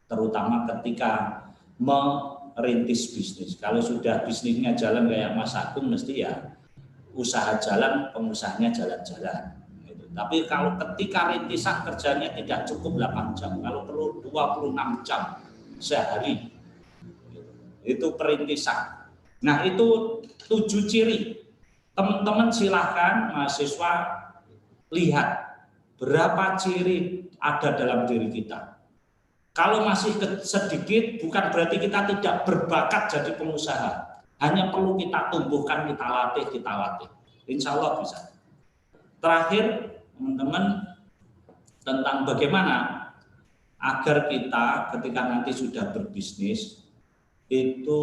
Terutama ketika merintis bisnis. Kalau sudah bisnisnya jalan kayak Mas Agung, mesti ya usaha jalan, pengusahanya jalan-jalan. Tapi kalau ketika rintisan kerjanya tidak cukup 8 jam, kalau perlu 26 jam sehari. Itu perintisan. Nah, itu 7 ciri. Teman-teman silahkan mahasiswa lihat berapa ciri ada dalam diri kita. Kalau masih sedikit, bukan berarti kita tidak berbakat jadi pengusaha. Hanya perlu kita tumbuhkan, kita latih. Insya Allah bisa. Terakhir, teman-teman, tentang bagaimana agar kita ketika nanti sudah berbisnis, itu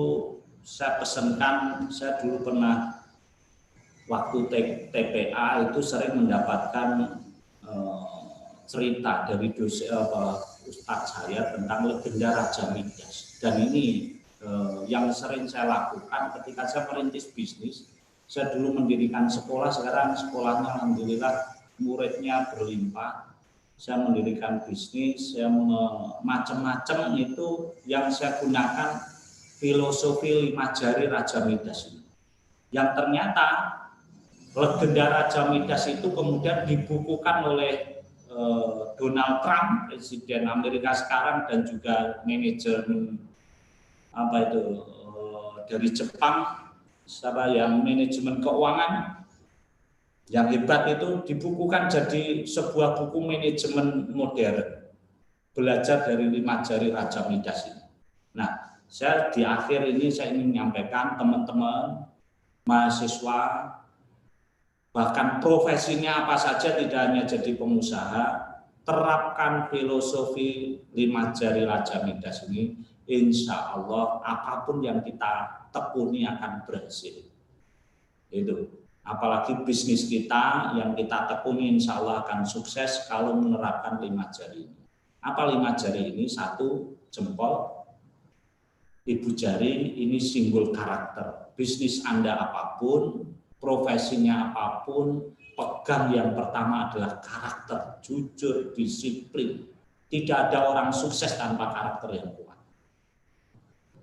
saya pesankan, saya dulu pernah waktu TPA itu sering mendapatkan cerita dari Ustadz saya tentang legenda Raja Midas. Dan ini yang sering saya lakukan ketika saya merintis bisnis. Saya dulu mendirikan sekolah, sekarang sekolahnya alhamdulillah muridnya berlimpah. Saya mendirikan bisnis, saya macam-macam itu yang saya gunakan filosofi 5 jari Raja Midas ini. Yang ternyata legenda Raja Midas itu kemudian dibukukan oleh Donald Trump, Presiden Amerika sekarang, dan juga manajemen dari Jepang, yang manajemen keuangan yang hebat itu dibukukan jadi sebuah buku manajemen modern, belajar dari 5 jari Raja Midas ini. Nah, saya di akhir ini saya ingin menyampaikan teman-teman mahasiswa, bahkan profesinya apa saja, tidak hanya jadi pengusaha, terapkan filosofi 5 jari Raja Midas ini. Insya Allah apapun yang kita tekuni akan berhasil. Itu. Apalagi bisnis kita yang kita tekuni insya Allah akan sukses kalau menerapkan 5 jari ini. Apa 5 jari ini? 1, jempol, ibu jari, ini simbol karakter. Bisnis Anda apapun, profesinya apapun, pegang yang pertama adalah karakter, jujur, disiplin. Tidak ada orang sukses tanpa karakter yang kuat.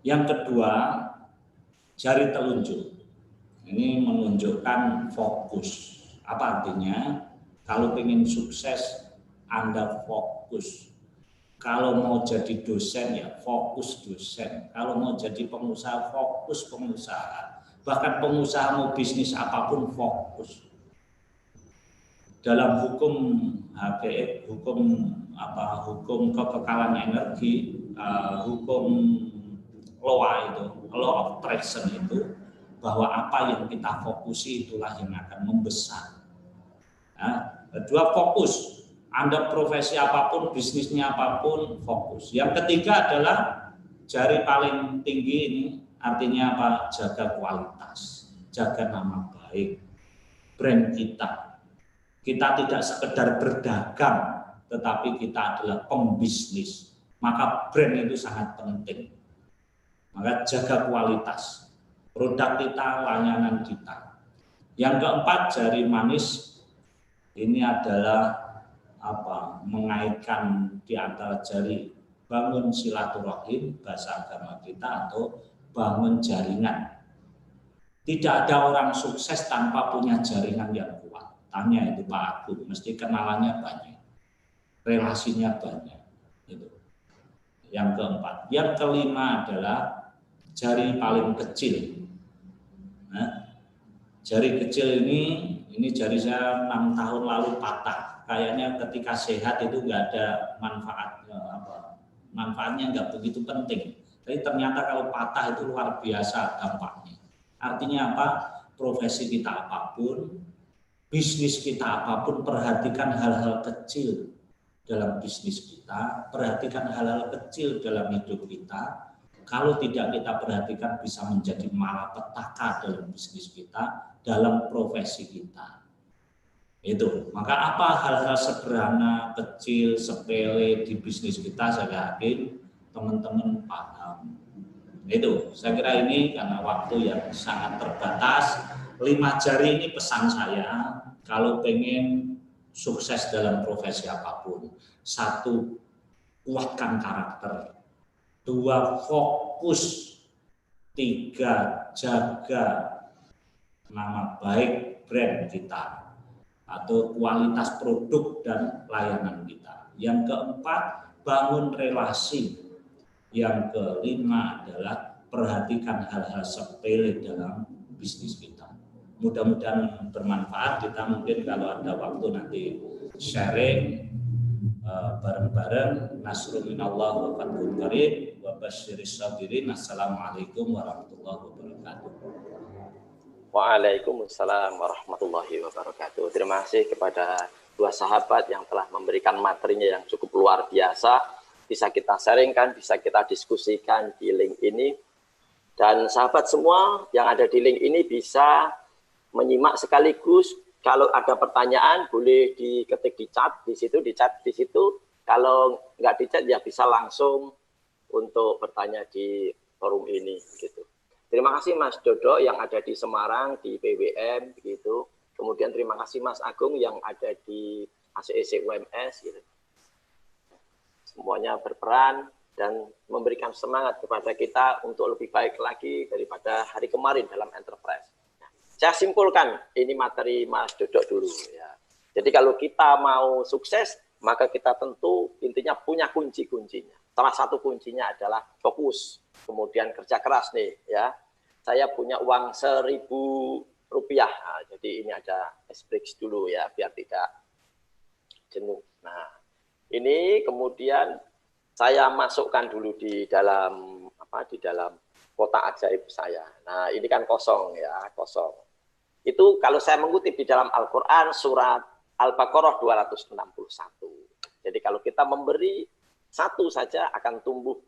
Yang kedua, jari telunjuk. Ini menunjukkan fokus. Apa artinya? Kalau ingin sukses, Anda fokus. Kalau mau jadi dosen, ya fokus dosen. Kalau mau jadi pengusaha, fokus pengusaha. Bahkan pengusaha mau bisnis apapun, fokus. Dalam hukum HPE, hukum kekekalan energi, hukum LOA itu, law of attraction itu, bahwa apa yang kita fokusi itulah yang akan membesar. Nah, kedua, fokus. Anda profesi apapun, bisnisnya apapun, fokus. Yang ketiga adalah jari paling tinggi ini, artinya apa? Jaga kualitas, jaga nama baik, brand kita. Kita tidak sekedar berdagang, tetapi kita adalah pembisnis. Maka brand itu sangat penting. Maka jaga kualitas produk kita, layanan kita. Yang keempat, jari manis ini adalah mengaitkan di antara jari, bangun silaturahim bahasa agama kita, atau bangun jaringan. Tidak ada orang sukses tanpa punya jaringan yang kuat. Tanya itu Pak Agung, mesti kenalannya banyak, relasinya banyak. Itu. Yang keempat. Yang kelima adalah jari paling kecil. Nah, jari kecil ini jari saya 6 tahun lalu patah. Kayaknya ketika sehat itu nggak ada manfaatnya, manfaatnya nggak begitu penting. Tapi ternyata kalau patah itu luar biasa dampaknya. Artinya apa? Profesi kita apapun, bisnis kita apapun, perhatikan hal-hal kecil dalam bisnis kita, perhatikan hal-hal kecil dalam hidup kita. Kalau tidak kita perhatikan bisa menjadi malapetaka dalam bisnis kita, dalam profesi kita. Itu. Maka apa hal-hal sederhana, kecil, sepele di bisnis kita, saya yakin teman-teman paham. Itu. Saya kira ini karena waktu yang sangat terbatas. 5 jari ini pesan saya kalau pengen sukses dalam profesi apapun. 1, kuatkan karakter. 2, fokus. 3, jaga nama baik brand kita atau kualitas produk dan layanan kita. Yang keempat, bangun relasi. Yang kelima adalah perhatikan hal-hal sepele dalam bisnis kita. Mudah-mudahan bermanfaat. Kita mungkin kalau ada waktu nanti sharing bareng-bareng. Nasrul minallah wa fathul qarib wa basyiris sabirin. Assalamualaikum warahmatullahi wabarakatuh. Waalaikumsalam warahmatullahi wabarakatuh. Terima kasih kepada dua sahabat yang telah memberikan materinya yang cukup luar biasa. Bisa kita sharingkan, bisa kita diskusikan di link ini. Dan sahabat semua yang ada di link ini bisa menyimak sekaligus. Kalau ada pertanyaan boleh diketik di chat di situ. Kalau nggak di chat ya bisa langsung untuk bertanya di forum ini gitu. Terima kasih Mas Dodo yang ada di Semarang di PWM begitu. Kemudian terima kasih Mas Agung yang ada di ACEC UMS gitu. Semuanya berperan dan memberikan semangat kepada kita untuk lebih baik lagi daripada hari kemarin dalam enterprise. Saya simpulkan ini materi Mas Dodo dulu ya. Jadi kalau kita mau sukses, maka kita tentu intinya punya kunci-kuncinya. Salah satu kuncinya adalah fokus, kemudian kerja keras nih ya. Saya punya uang Rp1.000. Nah, jadi ini ada Esprix dulu ya biar tidak jenuh. Nah, ini kemudian saya masukkan dulu di dalam kotak ajaib saya. Nah, ini kan kosong ya, kosong. Itu kalau saya mengutip di dalam Al-Qur'an surat Al-Baqarah 261. Jadi kalau kita memberi satu saja akan tumbuh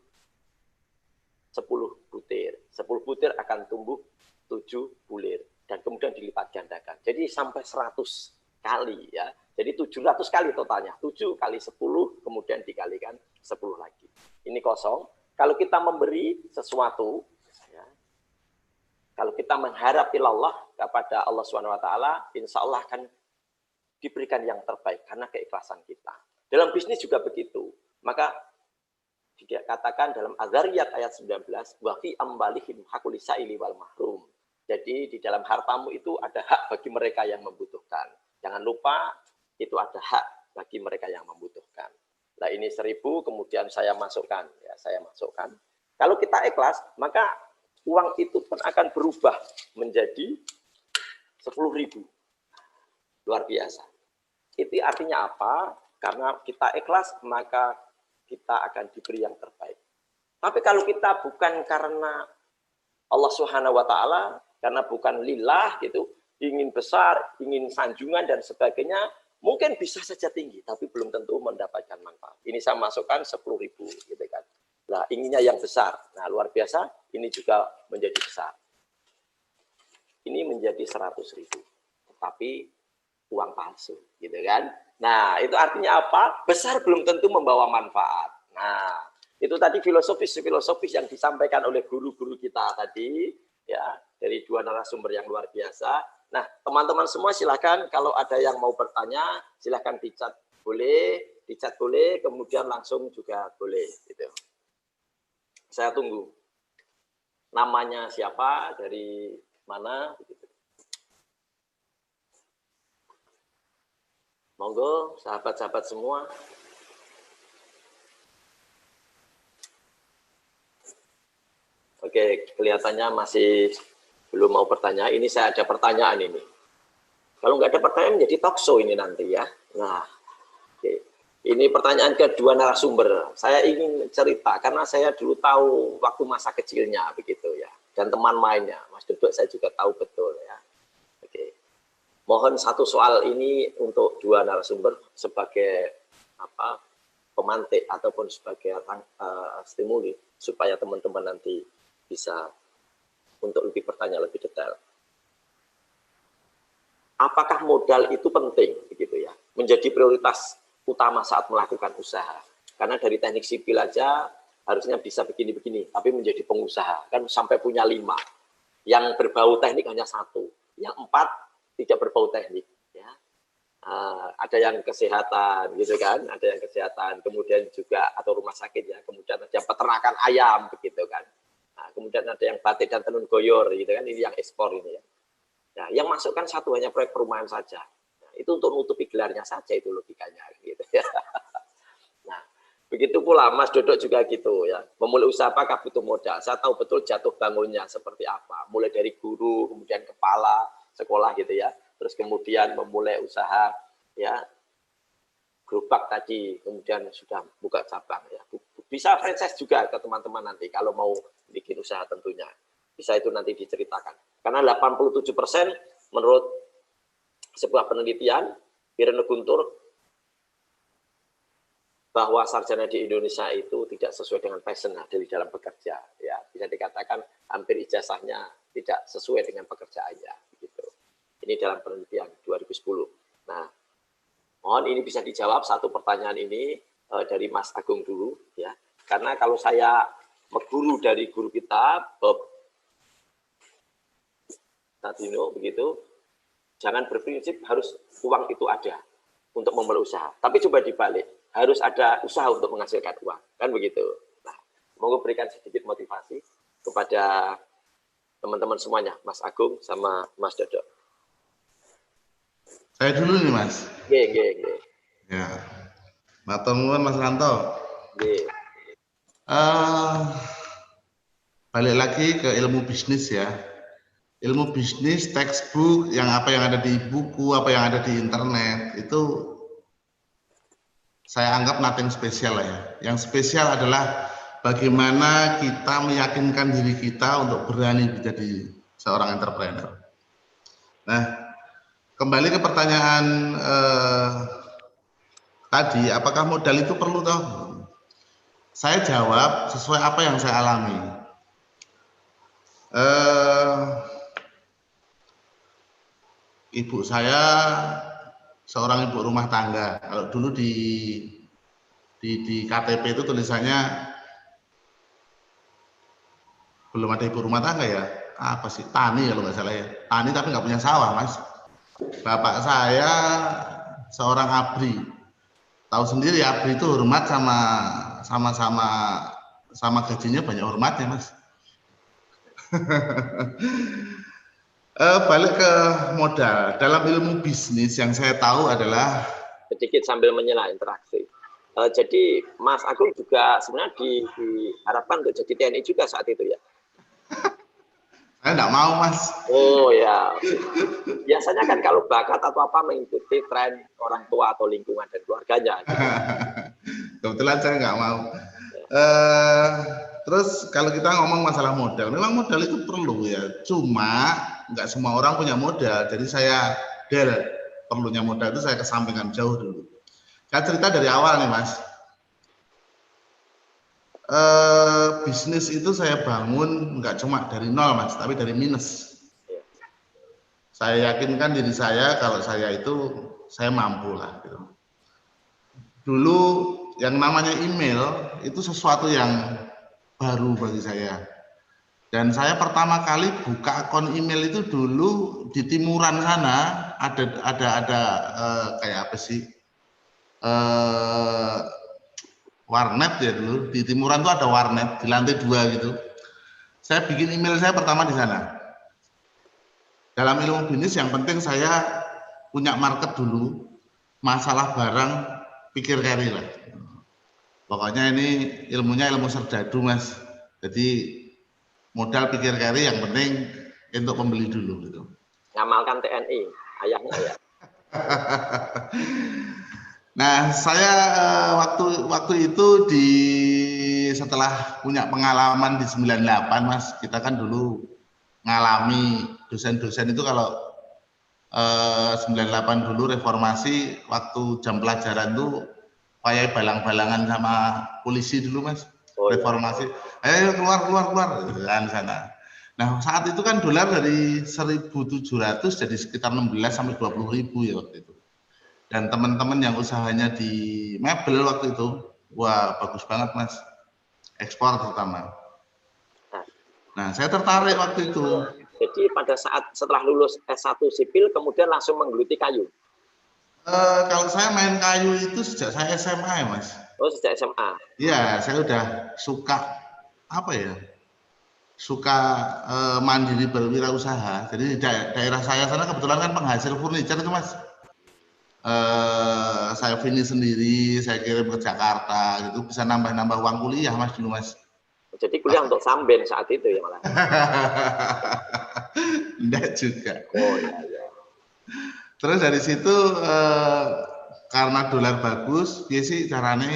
10 butir. 10 butir akan tumbuh 7 bulir. Dan kemudian dilipat gandakan. Jadi sampai 100 kali ya. Jadi 700 kali totalnya. 7 kali 10 kemudian dikalikan 10 lagi. Ini kosong. Kalau kita memberi sesuatu, ya, kalau kita mengharap ilallah kepada Allah SWT, insya Allah akan diberikan yang terbaik karena keikhlasan kita. Dalam bisnis juga begitu. Maka dikatakan dalam Az-Zariyat ayat 19, wa fi ambalihim haqqul lisaili wal mahrum. Jadi di dalam hartamu itu ada hak bagi mereka yang membutuhkan. Jangan lupa itu ada hak bagi mereka yang membutuhkan. Nah ini 1.000 kemudian saya masukkan. Ya, saya masukkan. Kalau kita ikhlas, maka uang itu pun akan berubah menjadi 10.000. Luar biasa. Itu artinya apa? Karena kita ikhlas, maka kita akan diberi yang terbaik. Tapi kalau kita bukan karena Allah Subhanahu wa Ta'ala, karena bukan lillah gitu, ingin besar, ingin sanjungan dan sebagainya, mungkin bisa saja tinggi, tapi belum tentu mendapatkan manfaat. Ini saya masukkan 10.000, gitu kan. Nah, inginnya yang besar. Nah, luar biasa, ini juga menjadi besar. Ini menjadi 100.000, tapi uang palsu, gitu kan. Nah, itu artinya apa? Besar belum tentu membawa manfaat. Nah, itu tadi filosofis yang disampaikan oleh guru-guru kita tadi, ya, dari dua narasumber yang luar biasa. Nah, teman-teman semua silakan kalau ada yang mau bertanya, silakan dicat boleh, kemudian langsung juga boleh, gitu. Saya tunggu. Namanya siapa, dari mana, begitu. Monggo, sahabat-sahabat semua. Oke, kelihatannya masih belum mau bertanya. Ini saya ada pertanyaan ini. Kalau nggak ada pertanyaan, menjadi talk show ini nanti ya. Nah, oke. Ini pertanyaan kedua narasumber. Saya ingin cerita, karena saya dulu tahu waktu masa kecilnya, begitu ya. Dan teman mainnya, Mas Duduk saya juga tahu betul ya. Oke. Mohon satu soal ini untuk dua narasumber sebagai pemantik ataupun sebagai stimuli supaya teman-teman nanti bisa untuk lebih bertanya lebih detail. Apakah modal itu penting, begitu ya? Menjadi prioritas utama saat melakukan usaha. Karena dari teknik sipil aja harusnya bisa begini-begini, tapi menjadi pengusaha kan sampai punya 5. Yang berbau teknik hanya 1, yang 4 tidak berbau teknik. Ya. Ada yang kesehatan, gitu kan? Ada yang kesehatan, kemudian juga atau rumah sakit ya, kemudian ada peternakan ayam, begitu kan? Nah, kemudian ada yang batik dan tenun goyor, gitu kan? Ini yang ekspor ini ya. Nah, yang masukkan satu hanya proyek perumahan saja. Nah, itu untuk menutupi gelarnya saja itu logikanya, gitu ya. Nah, begitu pula Mas Dodok juga gitu ya. Memulai usaha apakah butuh modal? Saya tahu betul jatuh bangunnya seperti apa. Mulai dari guru, kemudian kepala sekolah gitu ya. Terus kemudian memulai usaha ya. Gerobak tadi, kemudian sudah buka cabang ya. Bisa franchise juga ke teman-teman nanti kalau mau bikin usaha tentunya. Bisa itu nanti diceritakan. Karena 87% menurut sebuah penelitian Irene Guntur bahwa sarjana di Indonesia itu tidak sesuai dengan passion dari dalam bekerja. Ya, bisa dikatakan hampir ijazahnya tidak sesuai dengan pekerjaannya. Gitu. Ini dalam penelitian 2010. Nah, mohon ini bisa dijawab satu pertanyaan ini dari Mas Agung dulu ya. Karena kalau saya guru dari guru kita Bob Tadino begitu, jangan berprinsip harus uang itu ada untuk memulai usaha. Tapi coba dibalik, harus ada usaha untuk menghasilkan uang, kan begitu. Nah, semoga berikan sedikit motivasi kepada teman-teman semuanya, Mas Agung sama Mas Dodo. Saya dulu nih Mas. Nggih. Ya. Matur nuwun Mas Ranto. Nggih. Balik lagi ke ilmu bisnis ya. Ilmu bisnis, textbook, yang ada di buku, apa yang ada di internet, itu saya anggap nothing spesial ya. Yang spesial adalah bagaimana kita meyakinkan diri kita untuk berani menjadi seorang entrepreneur. Nah, kembali ke pertanyaan tadi, apakah modal itu perlu toh? Saya jawab sesuai apa yang saya alami. Ibu saya seorang ibu rumah tangga. Kalau dulu di KTP itu tulisannya belum ada ibu rumah tangga ya. Apa sih? Tani kalau nggak salah ya. Tani tapi nggak punya sawah, Mas. Bapak saya seorang abri. Tahu sendiri abri itu hormat sama gajinya banyak hormatnya, Mas. Balik ke modal. Dalam ilmu bisnis yang saya tahu adalah sedikit sambil menyela interaksi. Jadi Mas Agung juga sebenarnya diharapkan untuk jadi TNI juga saat itu ya? Saya enggak mau, Mas. Oh ya. Biasanya kan kalau bakat atau apa mengikuti tren orang tua atau lingkungan dan keluarganya. Kebetulan saya nggak mau. Terus kalau kita ngomong masalah modal, memang modal itu perlu ya. Cuma nggak semua orang punya modal. Jadi saya perlunya modal itu saya kesampingkan jauh dulu. Saya cerita dari awal nih, Mas. Bisnis itu saya bangun nggak cuma dari nol, Mas, tapi dari minus. Saya yakinkan diri saya kalau saya itu saya mampu lah. Gitu. Dulu yang namanya email itu sesuatu yang baru bagi saya. Dan saya pertama kali buka akun email itu dulu di timuran sana ada kayak apa sih? Warnet ya dulu, di timuran tuh ada warnet di lantai 2 gitu. Saya bikin email saya pertama di sana. Dalam ilmu bisnis yang penting saya punya market dulu, masalah barang pikir carry lah. Pokoknya ini ilmunya ilmu serdadu, Mas. Jadi modal pikir carry yang penting untuk pembeli dulu gitu. Ngamalkan TNI, ayahnya ya. Nah, saya waktu itu setelah punya pengalaman di 98, Mas, kita kan dulu ngalami dosen-dosen itu kalau 98 dulu reformasi, waktu jam pelajaran tuh kayak balang-balangan sama polisi dulu, Mas. Reformasi, ayo keluar kan sana. Nah, saat itu kan dolar dari 1.700 jadi sekitar 16 sampai 20.000 ya waktu itu. Dan teman-teman yang usahanya di mebel waktu itu, wah bagus banget, Mas, ekspor terutama. Nah, saya tertarik waktu itu. Jadi pada saat setelah lulus S1 sipil kemudian langsung menggeluti kayu. Kalau saya main kayu itu sejak saya SMA ya, Mas. Oh, sejak SMA. Iya, saya udah suka apa ya? Suka mandiri berwirausaha. Jadi di daerah saya sana kebetulan kan penghasil furniture itu, Mas. Saya finish sendiri, saya kirim ke Jakarta gitu, bisa nambah-nambah uang kuliah, Mas, dulu, Mas. Jadi kuliah untuk samben saat itu ya malah. Enggak juga. Oh iya. Terus dari situ karena dolar bagus, dia sih caranya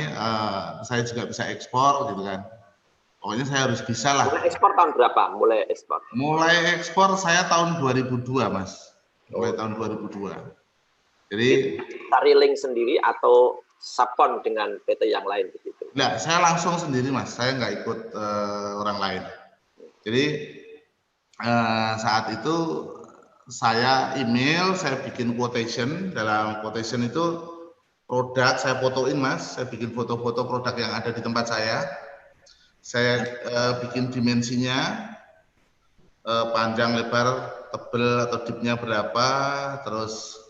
saya juga bisa ekspor gitu kan. Pokoknya saya harus bisa lah. Mulai ekspor tahun berapa? Mulai ekspor? Mulai ekspor saya tahun 2002, Mas. Mulai tahun 2002. Jadi cari link sendiri atau subkon dengan PT yang lain begitu? Enggak, saya langsung sendiri, Mas. Saya nggak ikut orang lain. Jadi saat itu saya email, saya bikin quotation. Dalam quotation itu produk saya fotoin, Mas. Saya bikin foto-foto produk yang ada di tempat saya. Saya bikin dimensinya, panjang, lebar, tebal atau deepnya berapa, terus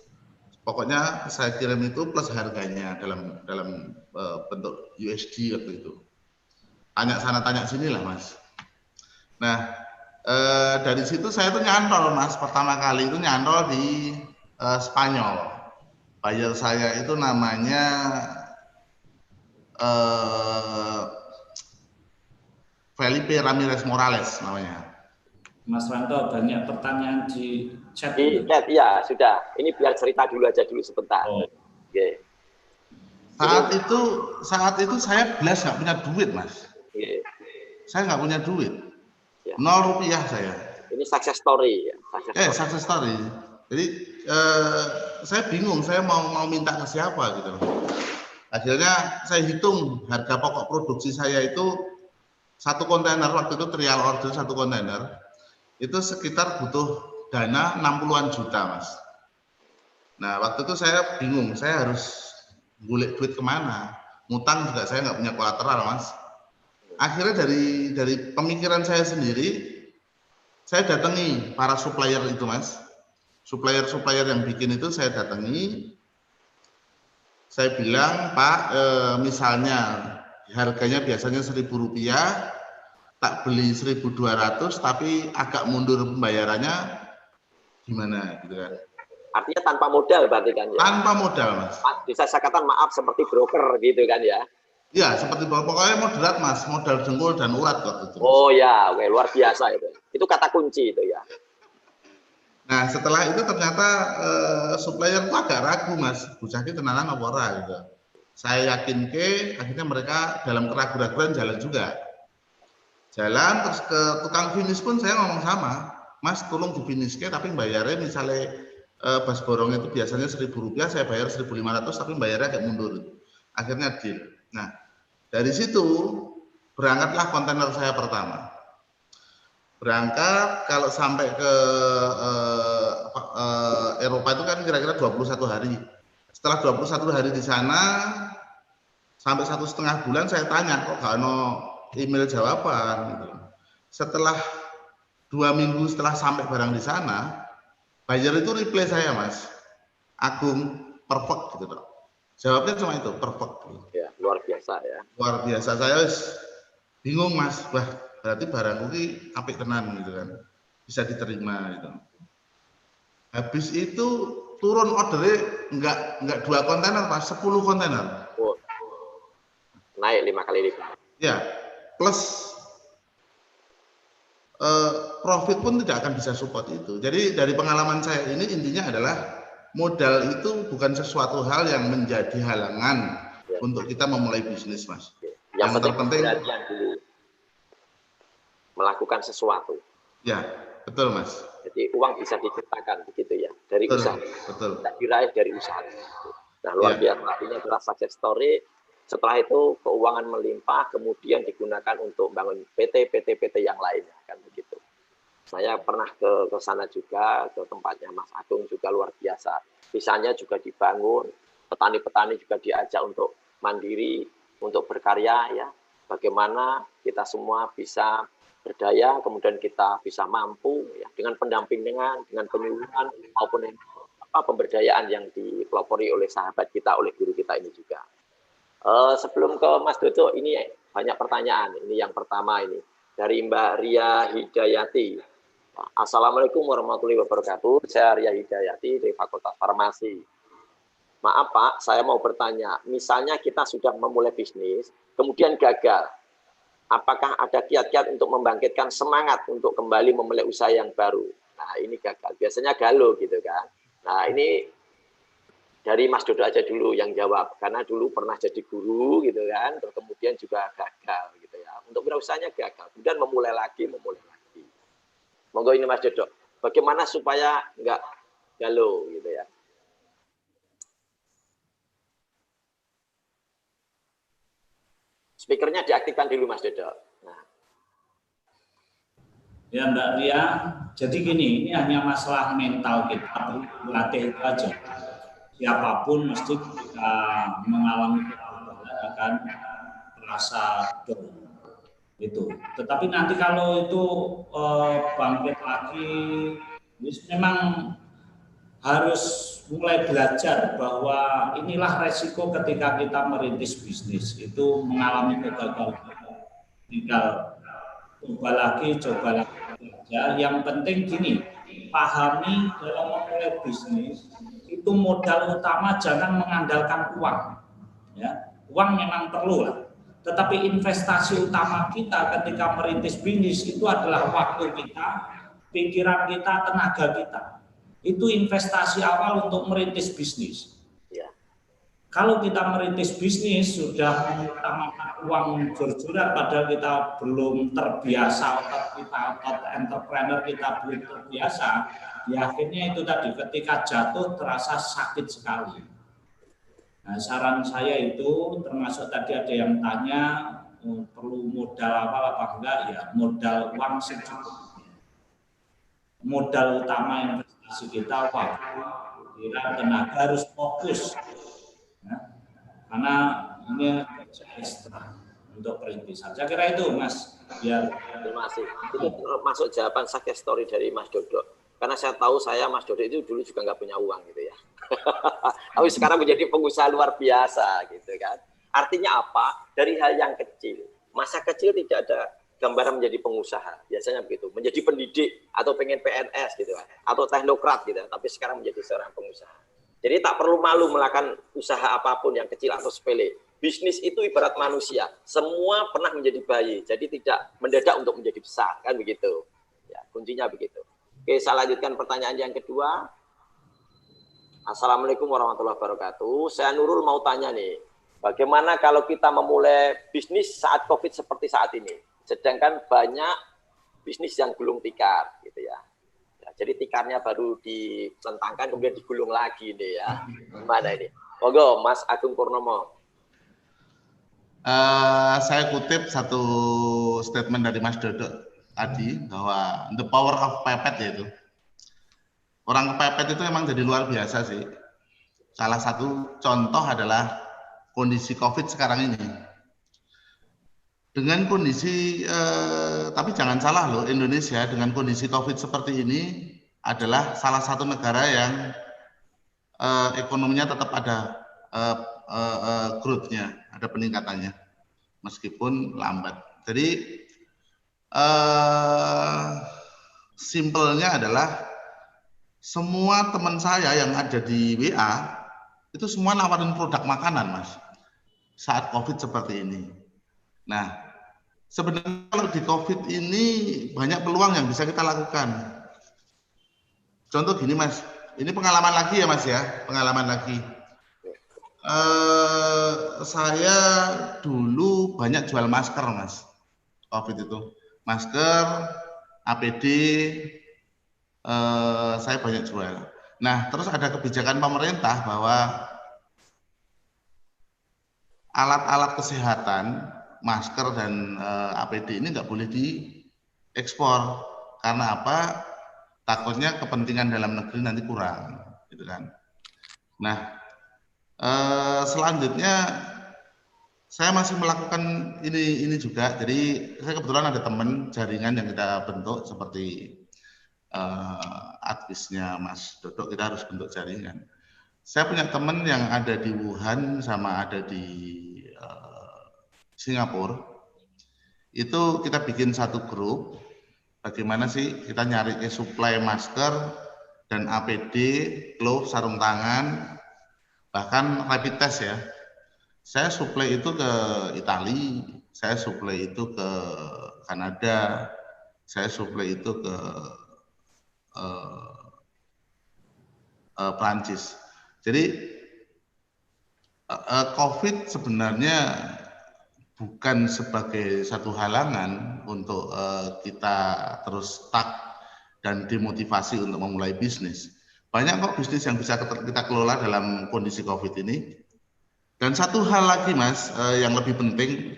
pokoknya saya kirim itu plus harganya dalam bentuk USD waktu itu. Tanya sana tanya sini lah, Mas. Nah, dari situ saya tuh nyantol, Mas. Pertama kali itu nyantol di Spanyol. Buyer saya itu namanya Felipe Ramirez Morales namanya. Mas Ranto, banyak pertanyaan di chat. Di chat, ya sudah. Ini biar cerita dulu aja dulu sebentar. Okay. Saat itu saya belas nggak punya duit, Mas. Okay. Saya nggak punya duit. Ya. 0 rupiah saya. Ini success story ya. Success story. Jadi saya bingung, saya mau minta ke siapa gitu. Akhirnya saya hitung harga pokok produksi saya itu 1 kontainer waktu itu trial order 1 kontainer itu sekitar butuh dana 60-an juta, Mas. Nah, waktu itu saya bingung, saya harus ngulik duit kemana? Ngutang juga saya nggak punya kolateral, Mas. Akhirnya dari pemikiran saya sendiri, saya datangi para supplier itu, Mas. Supplier yang bikin itu saya datangi. Saya bilang, Pak, misalnya harganya biasanya Rp1.000, tak beli 1.200, tapi agak mundur pembayarannya gimana gitu kan. Artinya tanpa modal berarti kan ya? Tanpa modal, Mas. Bisa saya katakan maaf seperti broker gitu kan ya? Ya, seperti pokoknya moderat, Mas. Modal jengkol dan urat waktu itu. Mas. Oh ya, oke, luar biasa itu. Itu kata kunci itu ya. Nah, setelah itu ternyata supplier itu agak ragu, Mas. Bujaki tenanan apa ora gitu. Saya yakin akhirnya mereka dalam keraguan-keraguan jalan juga. Jalan terus ke tukang finish pun saya ngomong sama, Mas tolong di finish tapi bayarnya misalnya bas borong itu biasanya Rp1.000, saya bayar 1.500 tapi bayarnya agak mundur. Akhirnya deal. Nah, dari situ berangkatlah kontainer saya pertama. Berangkat kalau sampai ke Eropa itu kan kira-kira 21 hari. Setelah 21 hari di sana sampai 1,5 bulan saya tanya kok gak ada email jawaban gitu. Setelah 2 minggu setelah sampai barang di sana, buyer itu reply saya, Mas, Agung, perfect gitu dok. Jawabnya cuma itu, perfect. Ya, luar biasa ya. Luar biasa, saya bingung, Mas. Wah, berarti barangku ini apik tenan gitu kan, bisa diterima gitu. Habis itu turun ordernya enggak 2 kontainer, Pak, 10 kontainer. Oh. Naik 5 kali lipat. Ya, plus profit pun tidak akan bisa support itu. Jadi dari pengalaman saya ini intinya adalah modal itu bukan sesuatu hal yang menjadi halangan untuk kita memulai bisnis, Mas. Yang terpenting dulu melakukan sesuatu. Ya, betul, Mas. Jadi uang bisa diciptakan begitu ya dari usaha. Betul. Tidak diraih dari usaha. Nah, luar biasa. Artinya adalah success story. Setelah itu keuangan melimpah, kemudian digunakan untuk bangun PT yang lainnya, kan begitu. Saya pernah ke sana juga, ke tempatnya Mas Agung juga luar biasa. Misalnya juga dibangun, petani-petani juga diajak untuk mandiri, untuk berkarya ya. Bagaimana kita semua bisa berdaya, kemudian kita bisa mampu ya dengan pendampingan, dengan penyuluhan maupun pemberdayaan yang dipelopori oleh sahabat kita, oleh guru kita ini juga. Sebelum ke Mas Dodo, ini banyak pertanyaan. Ini yang pertama ini dari Mbak Ria Hidayati. Assalamualaikum warahmatullahi wabarakatuh. Saya Ria Hidayati dari Fakultas Farmasi. Maaf Pak, saya mau bertanya. Misalnya kita sudah memulai bisnis, kemudian gagal. Apakah ada kiat-kiat untuk membangkitkan semangat untuk kembali memulai usaha yang baru? Nah ini gagal. Biasanya galau gitu kan. Nah ini dari Mas Dodo aja dulu yang jawab, karena dulu pernah jadi guru gitu kan, terus kemudian juga gagal gitu ya. Untuk berusaha gagal, kemudian memulai lagi. Monggo ini Mas Dodo, bagaimana supaya enggak galau gitu ya. Speakernya diaktifkan dulu Mas Dodo. Nah. Ya Mbak Ria, jadi gini, ini hanya masalah mental kita, latih itu aja. Siapapun mesti ketika mengalami kegagalan akan merasa down itu. Tetapi nanti kalau itu bangkit lagi, memang harus mulai belajar bahwa inilah resiko ketika kita merintis bisnis itu mengalami kegagalan. Tinggal coba lagi. Yang penting gini, pahami dalam memulai bisnis itu modal utama jangan mengandalkan uang. Ya, uang memang perlu lah. Tetapi investasi utama kita ketika merintis bisnis itu adalah waktu kita, pikiran kita, tenaga kita. Itu investasi awal untuk merintis bisnis. Ya. Kalau kita merintis bisnis sudah mengutamakan uang jor-joran padahal kita belum terbiasa, otot entrepreneur kita belum terbiasa, ya akhirnya itu tadi ketika jatuh terasa sakit sekali. Nah, saran saya itu termasuk tadi ada yang tanya perlu modal awal apa enggak, ya modal uang secukupnya. Modal utama investasi kita waktu, pikiran, tenaga harus fokus. Ya, karena ini kerja ekstra untuk perintisan. Saya kira itu Mas. Biar terima kasih. Itu masuk jawaban success story dari Mas Dodo. Karena saya tahu Mas Dodo itu dulu juga nggak punya uang gitu ya. Tapi sekarang menjadi pengusaha luar biasa gitu kan. Artinya apa? Dari hal yang kecil. Masa kecil tidak ada gambaran menjadi pengusaha, biasanya begitu, menjadi pendidik atau pengen PNS gitu, atau teknokrat gitu, tapi sekarang menjadi seorang pengusaha. Jadi tak perlu malu melakukan usaha apapun yang kecil atau sepele. Bisnis itu ibarat manusia, semua pernah menjadi bayi, jadi tidak mendadak untuk menjadi besar, kan begitu. Ya, kuncinya begitu. Oke, saya lanjutkan pertanyaan yang kedua. Assalamualaikum warahmatullahi wabarakatuh. Saya Nurul mau tanya nih, bagaimana kalau kita memulai bisnis saat COVID seperti saat ini? Sedangkan banyak bisnis yang gulung tikar, gitu ya. Jadi tikarnya baru ditentangkan, kemudian digulung lagi nih ya. Gimana ini? Monggo, Mas Agung Purnomo. Saya kutip satu statement dari Mas Dodo tadi bahwa the power of pepet yaitu orang kepepet itu memang jadi luar biasa sih. Salah satu contoh adalah kondisi COVID sekarang ini. Dengan kondisi, tapi jangan salah loh, Indonesia dengan kondisi COVID seperti ini adalah salah satu negara yang ekonominya tetap ada growth-nya, ada peningkatannya, meskipun lambat. Jadi simpelnya adalah semua teman saya yang ada di WA itu semua nawarin produk makanan, Mas, saat COVID seperti ini. Nah, sebenarnya kalau di COVID ini banyak peluang yang bisa kita lakukan. Contoh gini, Mas, ini pengalaman lagi ya, Mas ya, pengalaman lagi. Saya dulu banyak jual masker, Mas, COVID itu. Masker, APD, saya banyak jual. Nah, terus ada kebijakan pemerintah bahwa alat-alat kesehatan, masker dan APD ini nggak boleh diekspor. Karena apa? Takutnya kepentingan dalam negeri nanti kurang, gitu kan. Nah, selanjutnya saya masih melakukan ini juga. Jadi saya kebetulan ada teman jaringan yang kita bentuk seperti advisnya Mas Dodo, kita harus bentuk jaringan. Saya punya teman yang ada di Wuhan sama ada di Singapura. Itu kita bikin satu grup. Bagaimana sih kita nyari suplai masker dan APD, glove, sarung tangan, bahkan rapid test ya. Saya suplai itu ke Italia, saya suplai itu ke Kanada, saya suplai itu ke Prancis. Jadi COVID sebenarnya bukan sebagai satu halangan untuk kita terus stuck dan demotivasi untuk memulai bisnis. Banyak kok bisnis yang bisa kita kelola dalam kondisi COVID ini. Dan satu hal lagi, Mas, yang lebih penting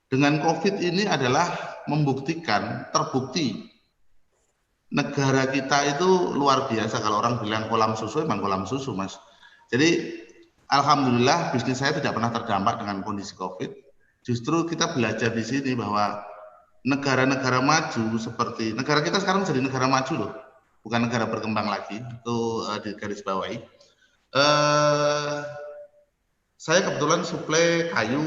dengan COVID ini adalah membuktikan, terbukti negara kita itu luar biasa. Kalau orang bilang kolam susu, emang kolam susu, Mas. Jadi alhamdulillah bisnis saya tidak pernah terdampak dengan kondisi COVID. Justru kita belajar di sini bahwa negara-negara maju seperti negara kita sekarang jadi negara maju loh, bukan negara berkembang lagi. Itu di garis bawahi. Saya kebetulan suplai kayu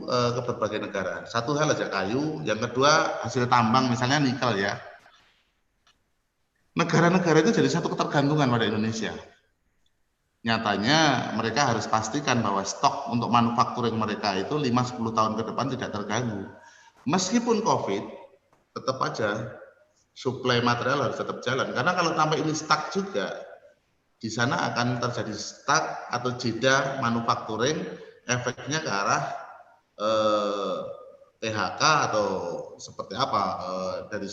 ke berbagai negara. Satu hal aja kayu, yang kedua hasil tambang misalnya nikel ya. Negara-negara itu jadi satu ketergantungan pada Indonesia. Nyatanya mereka harus pastikan bahwa stok untuk manufakturing mereka itu 5-10 tahun ke depan tidak terganggu. Meskipun COVID, tetap aja suplai material harus tetap jalan. Karena kalau sampai ini stuck juga, di sana akan terjadi stuck atau jeda manufakturing, efeknya ke arah PHK atau seperti apa dari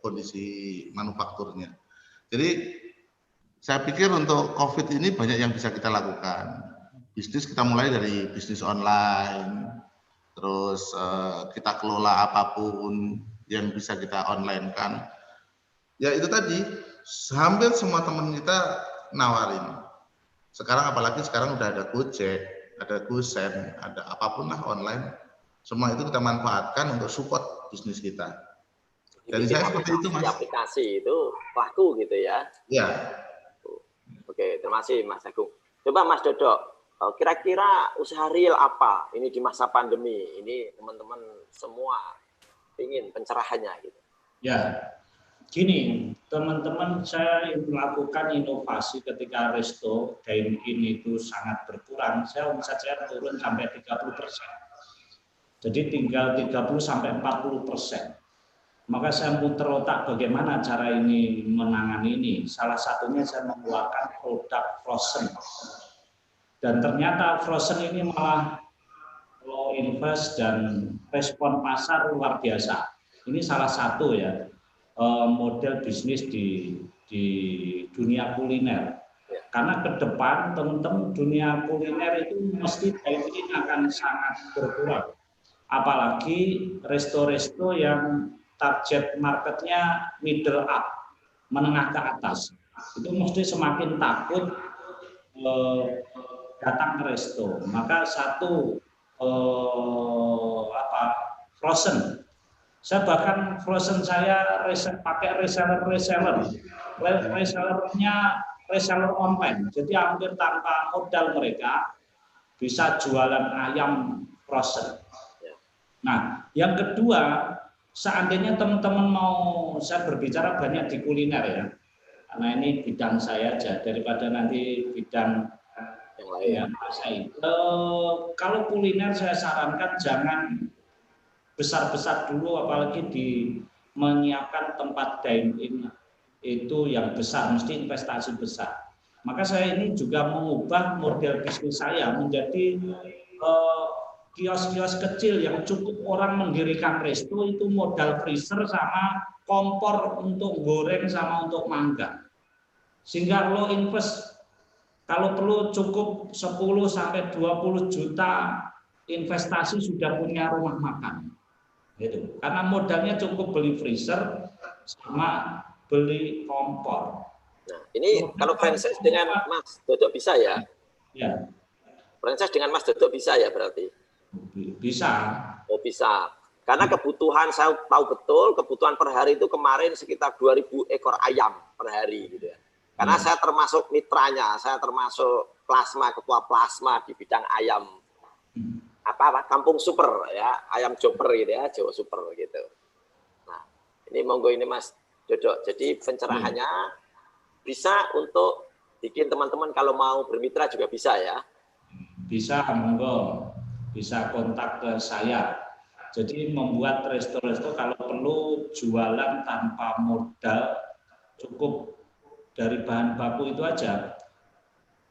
kondisi manufakturnya. Jadi saya pikir untuk COVID ini banyak yang bisa kita lakukan. Bisnis kita mulai dari bisnis online, terus kita kelola apapun yang bisa kita online kan. Ya itu tadi, hampir semua teman kita nawarin. Sekarang apalagi sekarang udah ada Gojek, ada GoSend, ada apapun lah online. Semua itu kita manfaatkan untuk support bisnis kita. Dari saya seperti itu, Mas. Aplikasi itu laku gitu ya? Ya. Oke, terima kasih Mas Agung. Coba Mas Dodo, kira-kira usaha real apa ini di masa pandemi? Ini teman-teman semua ingin pencerahannya gitu. Ya, gini teman-teman, saya melakukan inovasi ketika resto dine-in itu sangat berkurang. Saya omset saya turun sampai 30%. Jadi tinggal 30 sampai 40%. Maka saya muter otak bagaimana cara ini menangani ini. Salah satunya saya mengeluarkan produk frozen. Dan ternyata frozen ini malah low invest dan respon pasar luar biasa. Ini salah satu ya model bisnis di dunia kuliner. Karena ke depan teman-teman dunia kuliner itu mesti dine-in akan sangat berkurang. Apalagi resto-resto yang target marketnya middle up, menengah ke atas, itu mesti semakin takut datang ke resto. Maka satu frozen. Saya bahkan frozen saya pakai reseller online. Jadi hampir tanpa modal mereka bisa jualan ayam frozen. Nah, yang kedua, seandainya teman-teman mau, saya berbicara banyak di kuliner ya, karena ini bidang saya aja, daripada nanti bidang yang lain ya, saya. Kalau kuliner saya sarankan jangan besar-besar dulu, apalagi menyiapkan tempat dine-in itu yang besar, mesti investasi besar. Maka saya ini juga mengubah model bisnis saya menjadi kios-kios kecil yang cukup orang mendirikan resto, itu modal freezer sama kompor untuk goreng sama untuk manggang. Sehingga lo invest, kalau perlu cukup 10 sampai 20 juta investasi sudah punya rumah makan. Gitu. Karena modalnya cukup beli freezer sama beli kompor. Nah, ini kalau franchise dengan Mas Dodo bisa ya? Ya. Franchise dengan Mas Dodo bisa ya berarti? Bisa. Oh bisa. Karena kebutuhan saya tahu betul, kebutuhan per hari itu kemarin sekitar 2.000 ekor ayam per hari gitu ya. Karena saya termasuk mitranya, saya termasuk ketua plasma di bidang ayam. Kampung super ya, ayam joper gitu ya, Jawa super gitu. Nah, ini monggo ini Mas Dodo. Jadi pencerahannya bisa untuk bikin teman-teman kalau mau bermitra juga bisa ya. Bisa, monggo. Bisa kontak ke saya. Jadi membuat resto-resto kalau perlu jualan tanpa modal, cukup dari bahan baku itu aja.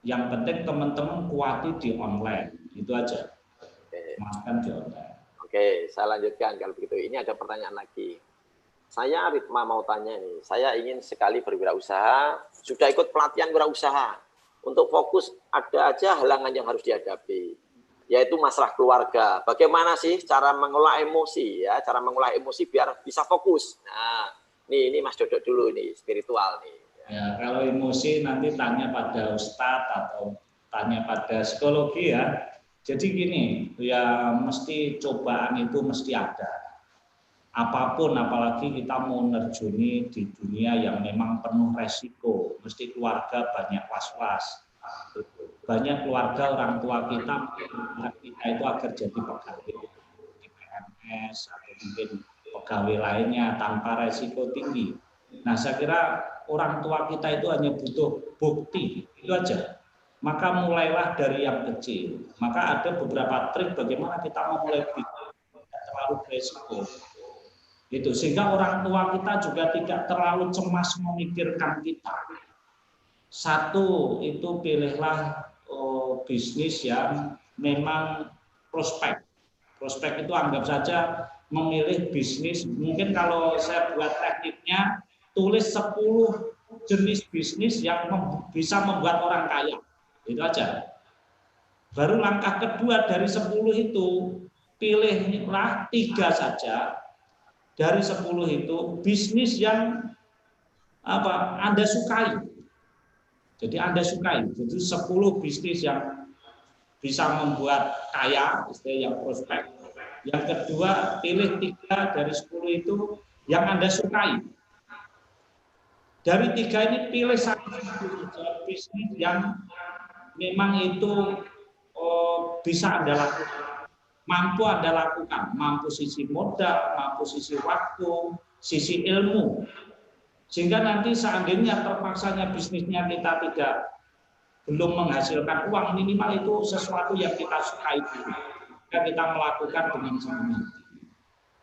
Yang penting teman-teman kuati di online, itu aja. Makan di online. Oke, saya lanjutkan kalau begitu. Ini ada pertanyaan lagi. Saya Ritma mau tanya nih, saya ingin sekali berwirausaha, sudah ikut pelatihan wirausaha. Untuk fokus ada aja halangan yang harus dihadapi, yaitu masalah keluarga. Bagaimana sih cara mengolah emosi ya, cara mengolah emosi biar bisa fokus. Nah, ini Mas Dodo dulu nih, spiritual nih. Ya, kalau emosi nanti tanya pada ustadz atau tanya pada psikologi ya. Jadi gini, ya mesti cobaan itu mesti ada. Apapun, apalagi kita mau nerjuni di dunia yang memang penuh resiko, mesti keluarga banyak was-was. Banyak keluarga orang tua kita itu agar jadi pegawai di PNS atau mungkin pegawai lainnya tanpa resiko tinggi. Nah, saya kira orang tua kita itu hanya butuh bukti, itu aja. Maka mulailah dari yang kecil. Maka ada beberapa trik bagaimana kita memulai bisnis tidak terlalu resiko. Itu sehingga orang tua kita juga tidak terlalu cemas memikirkan kita. Satu, itu pilihlah bisnis yang memang prospek. Prospek itu anggap saja memilih bisnis. Mungkin kalau saya buat tekniknya, tulis 10 jenis bisnis yang bisa membuat orang kaya. Itu aja. Baru langkah kedua dari 10 itu, pilihlah 3 saja dari 10 itu bisnis yang Anda sukai. Jadi Anda sukai. Jadi 10 bisnis yang bisa membuat kaya, istilah yang prospek. Yang kedua, pilih 3 dari 10 itu yang Anda sukai. Dari 3 ini pilih satu bisnis yang memang itu bisa Anda lakukan. mampu Anda lakukan, mampu sisi modal, mampu sisi waktu, sisi ilmu. Sehingga nanti seandainya terpaksanya bisnisnya kita belum menghasilkan uang, minimal itu sesuatu yang kita sukai dulu. Dan kita melakukan dengan senang.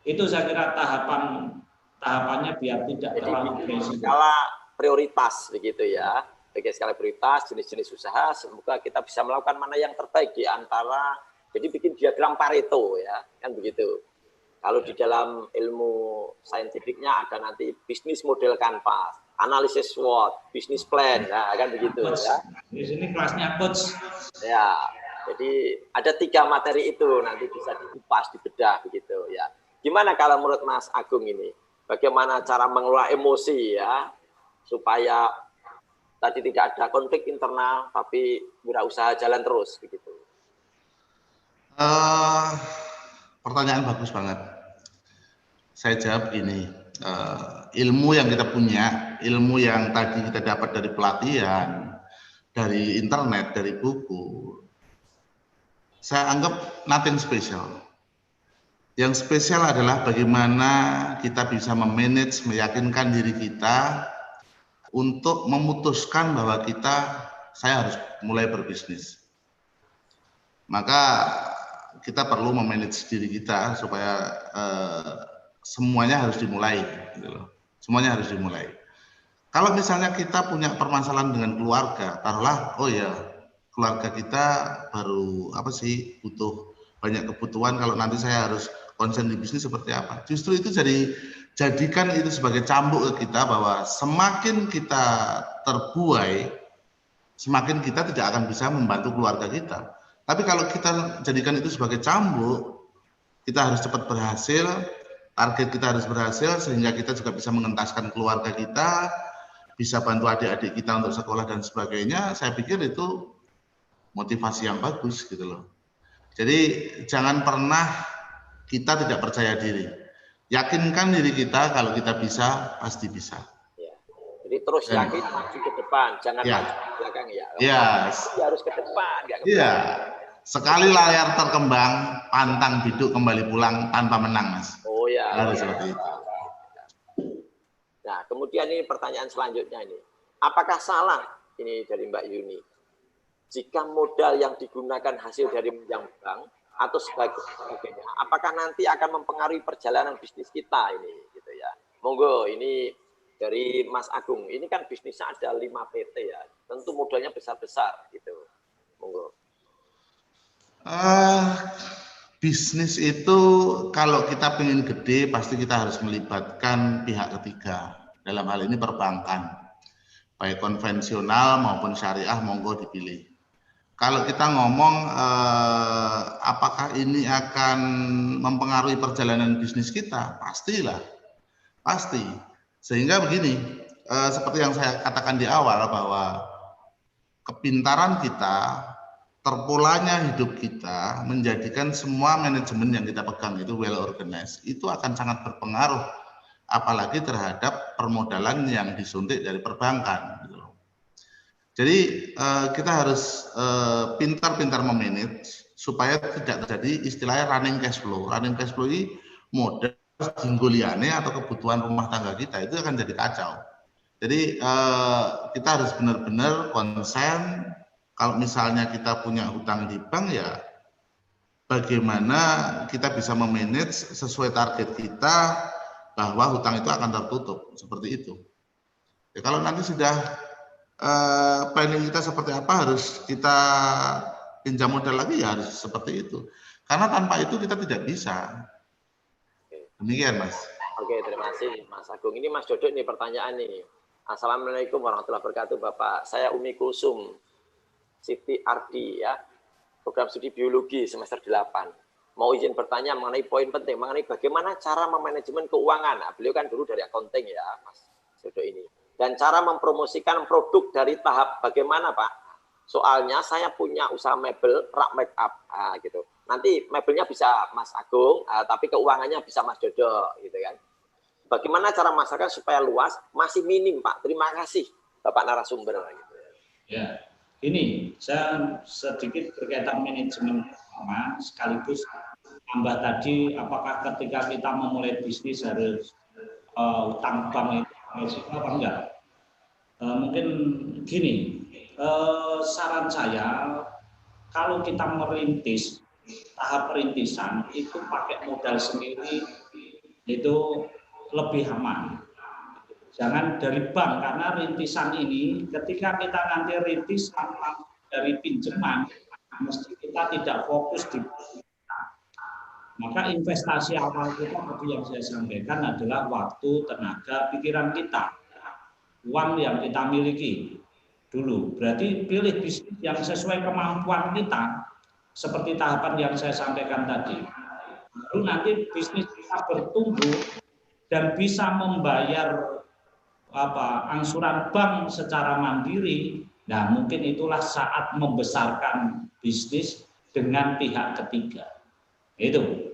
Itu saya kira tahapannya biar tidak terlalu beresiko. Skala prioritas begitu ya. Bagi skala prioritas jenis-jenis usaha, semoga kita bisa melakukan mana yang terbaik di antara, jadi bikin diagram Pareto ya, kan begitu. Kalau di dalam ilmu saintifiknya ada nanti bisnis model kanvas, analisis SWOT, bisnis plan, nah kan begitu ya. Di sini kelasnya coach. Ya, jadi ada 3 materi itu nanti bisa dikupas, dibedah begitu ya. Gimana kalau menurut Mas Agung ini? Bagaimana cara mengelola emosi ya supaya tadi tidak ada konflik internal tapi wirausaha jalan terus begitu. Pertanyaan bagus banget. Saya jawab gini, ilmu yang kita punya, ilmu yang tadi kita dapat dari pelatihan, dari internet, dari buku, saya anggap nothing special. Yang spesial adalah bagaimana kita bisa memanage, meyakinkan diri kita untuk memutuskan bahwa saya harus mulai berbisnis. Maka kita perlu memanage diri kita supaya semuanya harus dimulai. Gitu loh. Semuanya harus dimulai. Kalau misalnya kita punya permasalahan dengan keluarga, taruhlah, oh ya, keluarga kita baru butuh banyak kebutuhan, kalau nanti saya harus konsen di bisnis seperti apa. Justru itu jadikan itu sebagai cambuk ke kita bahwa semakin kita terbuai, semakin kita tidak akan bisa membantu keluarga kita. Tapi kalau kita jadikan itu sebagai cambuk, kita harus cepat berhasil, target kita harus berhasil, sehingga kita juga bisa mengentaskan keluarga kita, bisa bantu adik-adik kita untuk sekolah dan sebagainya. Saya pikir itu motivasi yang bagus gitu loh. Jadi jangan pernah kita tidak percaya diri. Yakinkan diri kita, kalau kita bisa, pasti bisa. Ya. Jadi terus yakin, maju ke depan, jangan maju ke belakang ya. Harus ke depan, nggak ke belakang. Sekali layar terkembang, pantang biduk kembali pulang tanpa menang, Mas. Oh ya. Harus seperti itu. Nah, kemudian ini pertanyaan selanjutnya ini. Apakah salah ini dari Mbak Yuni? Jika modal yang digunakan hasil dari minjam bank atau sebagainya, apakah nanti akan mempengaruhi perjalanan bisnis kita ini, gitu ya? Monggo, ini dari Mas Agung. Ini kan bisnisnya ada 5 PT ya, tentu modalnya besar-besar, gitu. Monggo. Bisnis itu kalau kita pengen gede, pasti kita harus melibatkan pihak ketiga. Dalam hal ini perbankan, baik konvensional maupun syariah, monggo dipilih. Kalau kita ngomong apakah ini akan mempengaruhi perjalanan bisnis kita, pastilah, pasti. Sehingga begini, seperti yang saya katakan di awal bahwa kepintaran kita, terpolanya hidup kita menjadikan semua manajemen yang kita pegang itu well organized, itu akan sangat berpengaruh, apalagi terhadap permodalan yang disuntik dari perbankan. Jadi kita harus pintar-pintar memanage supaya tidak terjadi istilahnya running cash flow. Running cash flow ini modal jinggoliane atau kebutuhan rumah tangga kita itu akan jadi kacau. Jadi kita harus benar-benar konsen. Kalau misalnya kita punya hutang di bank, ya bagaimana kita bisa memanage sesuai target kita bahwa hutang itu akan tertutup seperti itu. Ya, kalau nanti sudah planning kita seperti apa, harus kita pinjam modal lagi, ya harus seperti itu. Karena tanpa itu kita tidak bisa. Demikian, Mas. Oke, terima kasih Mas Agung. Ini Mas Dodo nih pertanyaan nih. Assalamualaikum warahmatullahi wabarakatuh, Bapak. Saya Umi Kulsum Siti Ardi ya, program studi biologi semester 8. Mau izin bertanya mengenai poin penting, mengenai bagaimana cara memanajemen keuangan. Nah, beliau kan dulu dari accounting ya, Mas Dodo ini. Dan cara mempromosikan produk dari tahap bagaimana, Pak? Soalnya saya punya usaha mebel, rak make up, gitu. Nanti mebelnya bisa Mas Agung, tapi keuangannya bisa Mas Dodo, gitu kan. Bagaimana cara masarkan supaya luas? Masih minim, Pak. Terima kasih, Bapak narasumber. Gitu. Ya, ini saya sedikit berkaitan manajemen keuangan sekaligus tambah tadi, apakah ketika kita memulai bisnis harus utang bank itu resiko apa enggak? Mungkin gini, saran saya kalau kita merintis tahap perintisan itu pakai modal sendiri itu lebih aman. Jangan dari bank, karena rintisan ini ketika kita nanti rintis tanpa dari pinjaman, mesti kita tidak fokus di maka investasi awal kita tadi yang saya sampaikan adalah waktu, tenaga, pikiran kita, uang yang kita miliki dulu. Berarti pilih bisnis yang sesuai kemampuan kita, seperti tahapan yang saya sampaikan tadi. Lalu nanti bisnis kita bertumbuh dan bisa membayar angsuran bank secara mandiri. Nah, mungkin itulah saat membesarkan bisnis dengan pihak ketiga. Itu.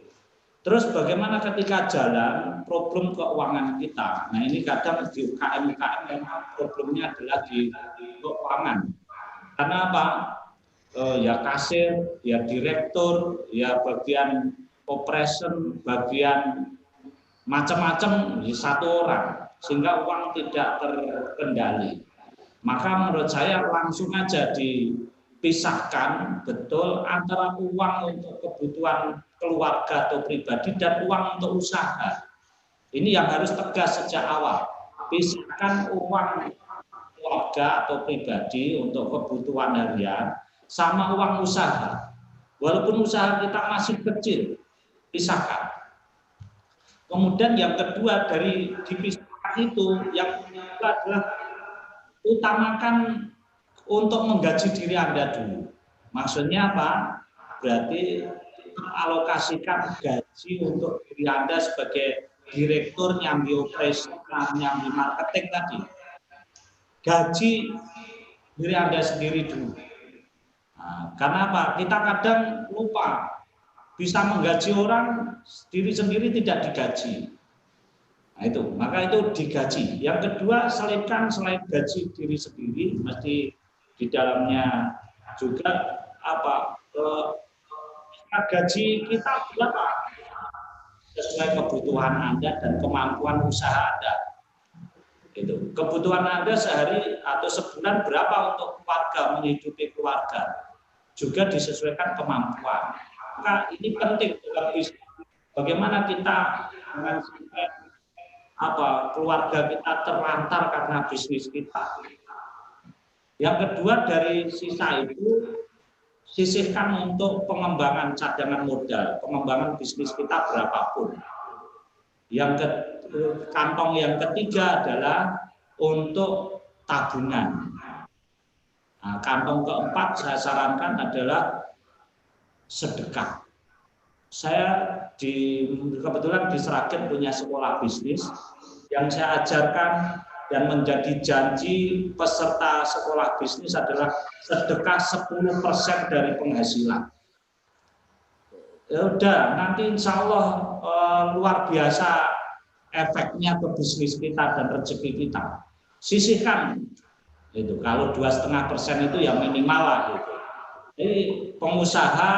Terus bagaimana ketika jalan problem keuangan kita? Nah, ini kadang di UKM-UKM memang problemnya adalah di keuangan. Karena apa? Ya kasir, ya direktur, ya bagian operation, bagian macam-macam di satu orang, sehingga uang tidak terkendali. Maka menurut saya langsung aja dipisahkan betul antara uang untuk kebutuhan keluarga atau pribadi dan uang untuk usaha. Ini yang harus tegas sejak awal. Pisahkan uang keluarga atau pribadi untuk kebutuhan harian sama uang usaha. Walaupun usaha kita masih kecil, pisahkan. Kemudian yang kedua dari dipisahkan itu, yang kedua adalah utamakan untuk menggaji diri Anda dulu. Maksudnya apa? Berarti alokasikan gaji untuk diri Anda sebagai direktur, nyambi operasi, nyambi marketing tadi. Gaji diri Anda sendiri dulu. Nah, karena apa? Kita kadang lupa bisa menggaji orang, diri sendiri tidak digaji. Nah, itu, maka itu digaji. Yang kedua, selain gaji diri sendiri, mesti di dalamnya juga gaji kita berapa sesuai kebutuhan Anda dan kemampuan usaha Anda. Itu. Kebutuhan Anda sehari atau sebulan berapa untuk keluarga, menghidupi keluarga. Juga disesuaikan kemampuan. Maka ini penting dalam bisnis. Bagaimana kita dengan keluarga kita terlantar karena bisnis kita. Yang kedua dari sisa itu sisihkan untuk pengembangan cadangan modal, pengembangan bisnis kita berapapun. Kantong yang ketiga adalah untuk tabungan. Nah, kantong keempat saya sarankan adalah sedekah. Saya kebetulan di Sragen punya sekolah bisnis yang saya ajarkan dan menjadi janji peserta sekolah bisnis adalah sedekah 10% dari penghasilan. Ya udah, nanti insya Allah luar biasa efeknya ke bisnis kita dan rezeki kita. Sisihkan itu. Kalau 2,5% itu ya minimal lah gitu. Jadi pengusaha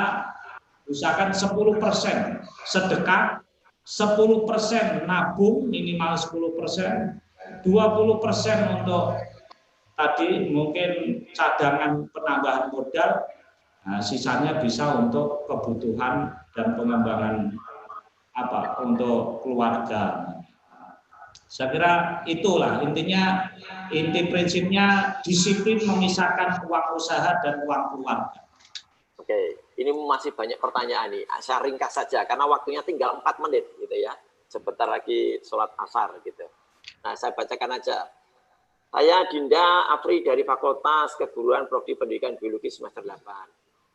usahakan 10% sedekah, 10% nabung minimal 10%, 20% untuk tadi mungkin cadangan penambahan modal, nah, sisanya bisa untuk kebutuhan dan pengembangan untuk keluarga. Saya kira itulah intinya, inti prinsipnya disiplin memisahkan uang usaha dan uang keluarga. Oke, ini masih banyak pertanyaan nih. Saya ringkas saja karena waktunya tinggal 4 menit gitu ya. Sebentar lagi sholat asar gitu. Nah, saya bacakan aja. Saya Dinda Afri dari Fakultas Keguruan Prodi Pendidikan Biologi semester 8.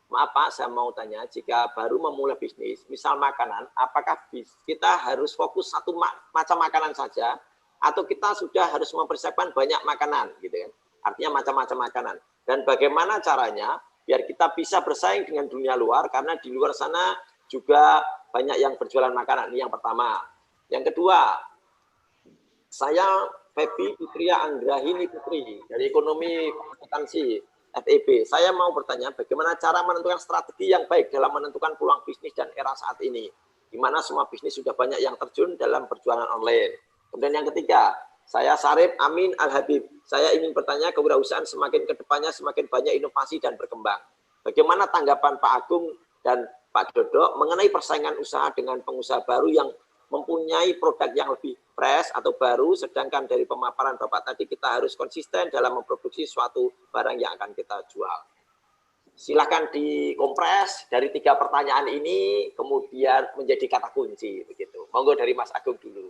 Maaf Pak, saya mau tanya, jika baru memulai bisnis, misal makanan, apakah kita harus fokus satu macam makanan saja, atau kita sudah harus mempersiapkan banyak makanan, gitu kan? Artinya macam-macam makanan. Dan bagaimana caranya biar kita bisa bersaing dengan dunia luar, karena di luar sana juga banyak yang berjualan makanan. Ini yang pertama. Yang kedua, saya Febi Fitria Anggrahini Putri dari Ekonomi Akuntansi FEB. Saya mau bertanya, bagaimana cara menentukan strategi yang baik dalam menentukan peluang bisnis dan era saat ini, di mana semua bisnis sudah banyak yang terjun dalam perjualan online. Kemudian yang ketiga, saya Sarip Amin Al-Habib. Saya ingin bertanya, kewirausahaan semakin ke depannya semakin banyak inovasi dan berkembang. Bagaimana tanggapan Pak Agung dan Pak Dodo mengenai persaingan usaha dengan pengusaha baru yang mempunyai produk yang lebih fresh atau baru, sedangkan dari pemaparan Bapak tadi kita harus konsisten dalam memproduksi suatu barang yang akan kita jual. Silakan dikompres dari 3 pertanyaan ini, kemudian menjadi kata kunci begitu. Monggo dari Mas Agung dulu.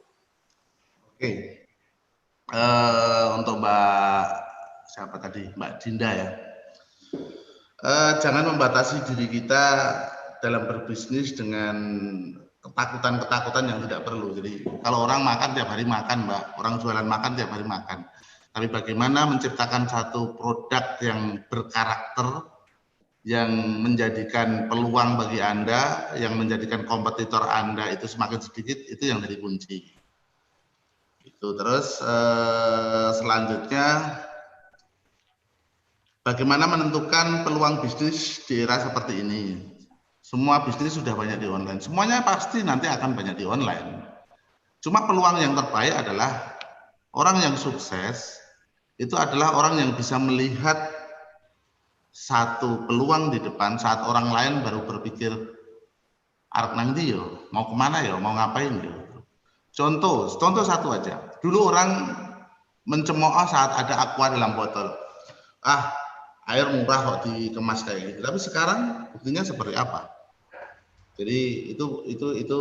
Oke, untuk siapa tadi, Mbak Dinda ya. Jangan membatasi diri kita dalam berbisnis dengan ketakutan-ketakutan yang tidak perlu. Jadi kalau orang makan tiap hari makan, Mbak, orang jualan makan tiap hari makan. Tapi bagaimana menciptakan satu produk yang berkarakter, yang menjadikan peluang bagi Anda, yang menjadikan kompetitor Anda itu semakin sedikit, itu yang jadi kunci. Itu terus selanjutnya, bagaimana menentukan peluang bisnis di era seperti ini? Semua bisnis sudah banyak di online. Semuanya pasti nanti akan banyak di online. Cuma peluang yang terbaik adalah orang yang sukses itu adalah orang yang bisa melihat satu peluang di depan saat orang lain baru berpikir arep nang ndi yo, mau kemana yo, mau ngapain yo. Contoh satu aja. Dulu orang mencemooh saat ada aqua dalam botol. Air murah kok dikemas kayak gitu. Tapi sekarang buktinya seperti apa? Jadi itu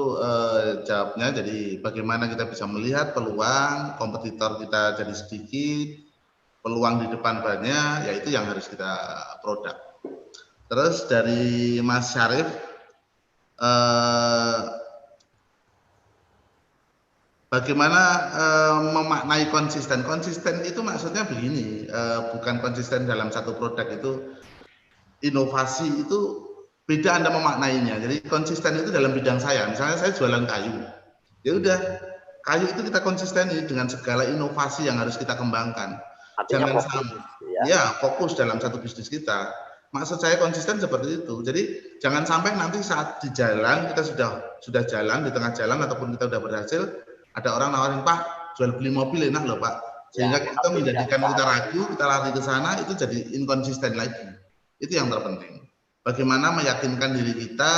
jawabnya. Jadi bagaimana kita bisa melihat peluang kompetitor kita jadi sedikit, peluang di depan banyak, yaitu yang harus kita produk. Terus dari Mas Syarif, bagaimana memaknai konsisten? Konsisten itu maksudnya begini, bukan konsisten dalam satu produk itu. Inovasi itu beda Anda memaknainya. Jadi konsisten itu dalam bidang saya. Misalnya saya jualan kayu. Ya udah, kayu itu kita konsisteni dengan segala inovasi yang harus kita kembangkan. Artinya Jangan sampai fokus dalam satu bisnis kita. Maksud saya konsisten seperti itu. Jadi jangan sampai nanti saat di jalan kita sudah jalan di tengah jalan ataupun kita sudah berhasil, ada orang nawarin, Pak, jual beli mobil enak loh Pak. Sehingga kita menjadikan kita ragu, kita lari ke sana, itu jadi inkonsisten lagi. Itu yang terpenting. Bagaimana meyakinkan diri kita,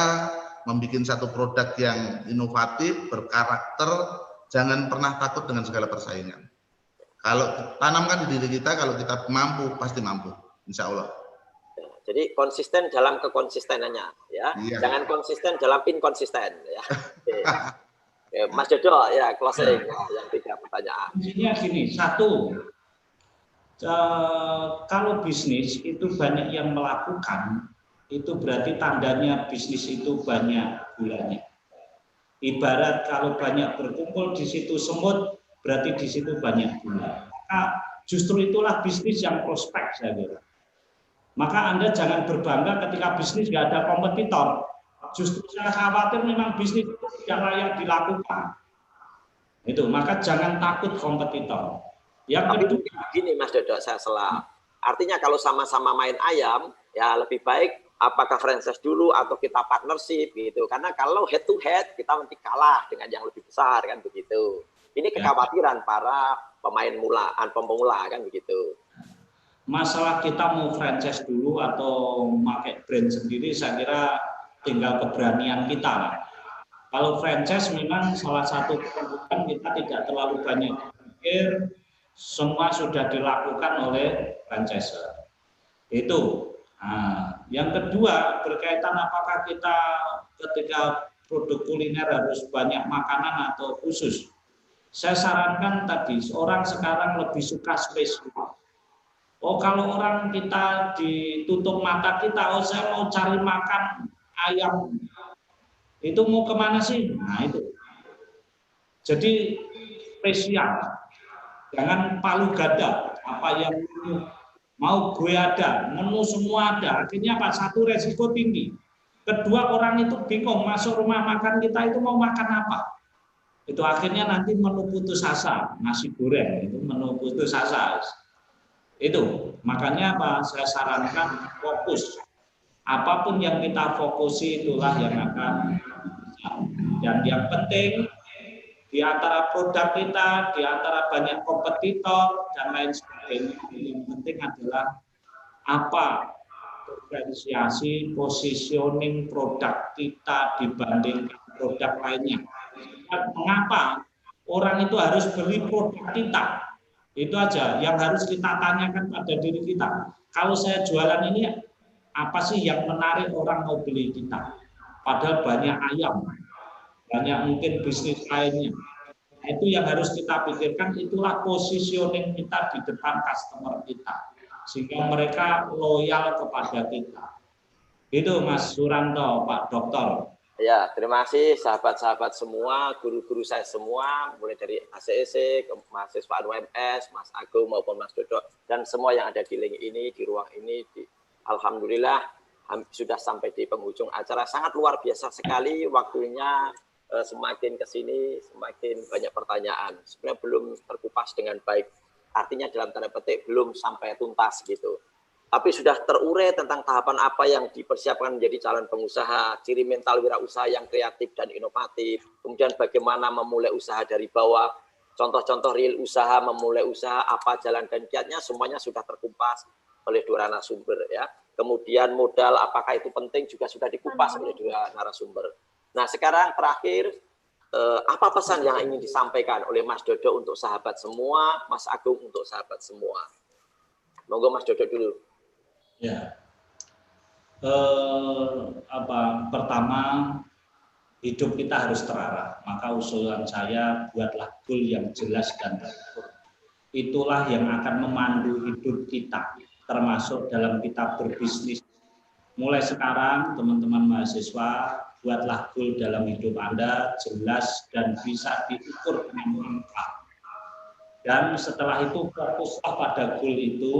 membuat satu produk yang inovatif, berkarakter, jangan pernah takut dengan segala persaingan. Kalau tanamkan di diri kita, kalau kita mampu, pasti mampu, insya Allah. Jadi konsisten dalam kekonsistenannya, ya. Iya. Jangan konsisten dalam inkonsisten, ya. Mas Dodo, ya closing yang 3 pertanyaan. Intinya gini, 1, kalau bisnis itu banyak yang melakukan, itu berarti tandanya bisnis itu banyak gulanya. Ibarat kalau banyak berkumpul di situ semut, berarti di situ banyak gula. Maka justru itulah bisnis yang prospek, saya kira. Maka Anda jangan berbangga ketika bisnis nggak ada kompetitor. Justru saya khawatir memang bisnis itu tidak layak dilakukan. Itu, maka jangan takut kompetitor. Yang kedua, gini Mas Dodo, saya salah. Artinya kalau sama-sama main ayam, ya lebih baik apakah franchise dulu atau kita partnership gitu. Karena kalau head to head kita nanti kalah dengan yang lebih besar kan begitu. Ini kekhawatiran para pemain pemula kan begitu. Masalah kita mau franchise dulu atau pakai brand sendiri, saya kira tinggal keberanian kita. Kalau franchise memang salah satu keuntungan kita tidak terlalu banyak berpikir, semua sudah dilakukan oleh franchisor. Itu. Nah, yang kedua berkaitan apakah kita ketika produk kuliner harus banyak makanan atau khusus. Saya sarankan tadi, orang sekarang lebih suka spesial. Kalau orang kita ditutup mata kita, saya mau cari makan ayam, itu mau kemana sih? Nah itu. Jadi spesial, jangan palu gada, apa yang mau gue ada, menu semua ada. Akhirnya Pak, 1 resiko tinggi. Kedua, orang itu bingung masuk rumah makan kita itu mau makan apa. Itu akhirnya nanti menu putus asa, nasi goreng itu menu putus asa. Itu, makanya apa? Saya sarankan fokus. Apapun yang kita fokusi itulah yang akan. Dan yang penting di antara produk kita, di antara banyak kompetitor dan lain sebagainya, yang penting adalah apa diferensiasi positioning produk kita dibandingkan produk lainnya. Mengapa orang itu harus beli produk kita? Itu aja yang harus kita tanyakan pada diri kita. Kalau saya jualan ini, apa sih yang menarik orang mau beli kita? Padahal banyak ayam, banyak mungkin bisnis lainnya. Itu yang harus kita pikirkan, itulah positioning kita di depan customer kita. Sehingga mereka loyal kepada kita. Itu Mas Suranto, Pak Dokter. Ya, terima kasih sahabat-sahabat semua, guru-guru saya semua, mulai dari ACEC, mahasiswa UMS, Mas Agung maupun Mas Dodo, dan semua yang ada di link ini, di ruang ini. Alhamdulillah sudah sampai di penghujung acara. Sangat luar biasa sekali waktunya, semakin ke sini semakin banyak pertanyaan. Sebenarnya belum terkupas dengan baik. Artinya dalam tanda petik belum sampai tuntas gitu. Tapi sudah terurai tentang tahapan apa yang dipersiapkan menjadi calon pengusaha, ciri mental wirausaha yang kreatif dan inovatif, kemudian bagaimana memulai usaha dari bawah, contoh-contoh real usaha, memulai usaha, apa jalan dan kiatnya, semuanya sudah terkupas oleh dua narasumber ya. Kemudian modal, apakah itu penting, juga sudah dikupas oleh dua narasumber. Nah sekarang terakhir, apa pesan yang ingin disampaikan oleh Mas Dodo untuk sahabat semua, Mas Agung untuk sahabat semua? Monggo Mas Dodo dulu. Ya, pertama hidup kita harus terarah. Maka usulan saya, buatlah goal yang jelas dan terukur. Itulah yang akan memandu hidup kita, termasuk dalam kita berbisnis. Mulai sekarang, teman-teman mahasiswa, buatlah goal dalam hidup Anda jelas dan bisa diukur dengan manfaat. Dan setelah itu fokuslah pada goal itu.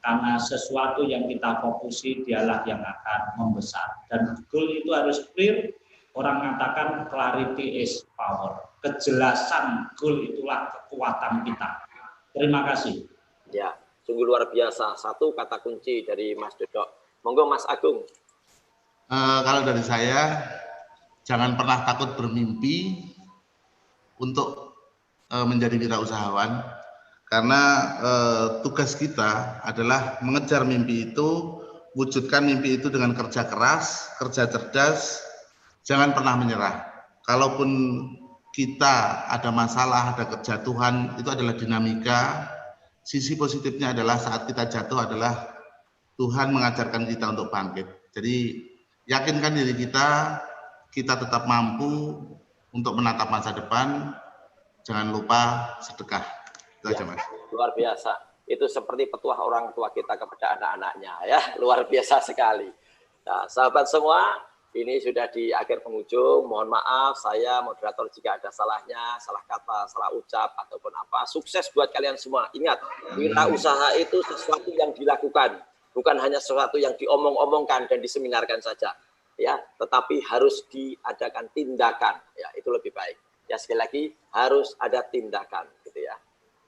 Karena sesuatu yang kita fokusi dialah yang akan membesar. Dan goal itu harus clear. Orang mengatakan clarity is power. Kejelasan goal itulah kekuatan kita. Terima kasih. Ya, sungguh luar biasa. Satu kata kunci dari Mas Dodo. Monggo Mas Agung. Kalau dari saya, jangan pernah takut bermimpi untuk menjadi wirausahawan. Karena tugas kita adalah mengejar mimpi itu, wujudkan mimpi itu dengan kerja keras, kerja cerdas, jangan pernah menyerah. Kalaupun kita ada masalah, ada kejatuhan, itu adalah dinamika. Sisi positifnya adalah saat kita jatuh adalah Tuhan mengajarkan kita untuk bangkit. Jadi yakinkan diri kita, kita tetap mampu untuk menatap masa depan, jangan lupa sedekah. Ya, luar biasa. Itu seperti petuah orang tua kita kepada anak-anaknya ya, luar biasa sekali. Nah, sahabat semua, ini sudah di akhir penghujung. Mohon maaf saya moderator jika ada salahnya, salah kata, salah ucap ataupun apa. Sukses buat kalian semua. Ingat, wirausaha itu sesuatu yang dilakukan, bukan hanya sesuatu yang diomong-omongkan dan diseminarkan saja. Ya, tetapi harus diadakan tindakan. Ya, itu lebih baik. Ya, sekali lagi harus ada tindakan gitu ya.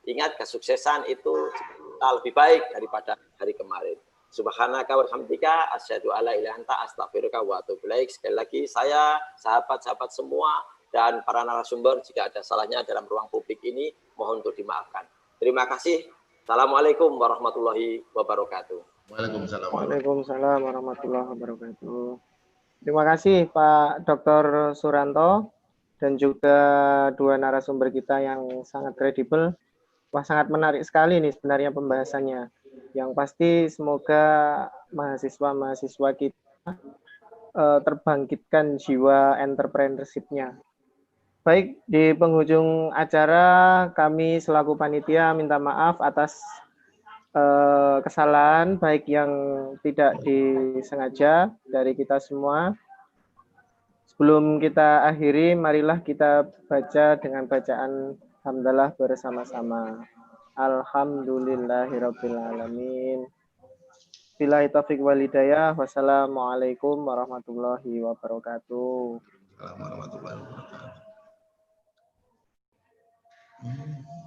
Ingat, kesuksesan itu lebih baik daripada hari kemarin. Subhanaka wa bihamdika asyhadu alla ilaha illa anta astaghfiruka wa atubu ilaik. Sekali lagi saya, sahabat-sahabat semua dan para narasumber jika ada salahnya dalam ruang publik ini mohon untuk dimaafkan. Terima kasih. Assalamualaikum warahmatullahi wabarakatuh. Waalaikumsalam warahmatullahi wabarakatuh. Terima kasih Pak Dr. Suranto dan juga dua narasumber kita yang sangat kredibel. Wah, sangat menarik sekali nih sebenarnya pembahasannya. Yang pasti semoga mahasiswa-mahasiswa kita terbangkitkan jiwa entrepreneurship-nya. Baik, di penghujung acara kami selaku panitia minta maaf atas kesalahan baik yang tidak disengaja dari kita semua. Sebelum kita akhiri, marilah kita baca dengan bacaan hamdalah bersama-sama. Alhamdulillahirrabbilalamin. Billahi taufiq wal hidayah. Wassalamualaikum warahmatullahi wabarakatuh. Warahmatullahi wabarakatuh.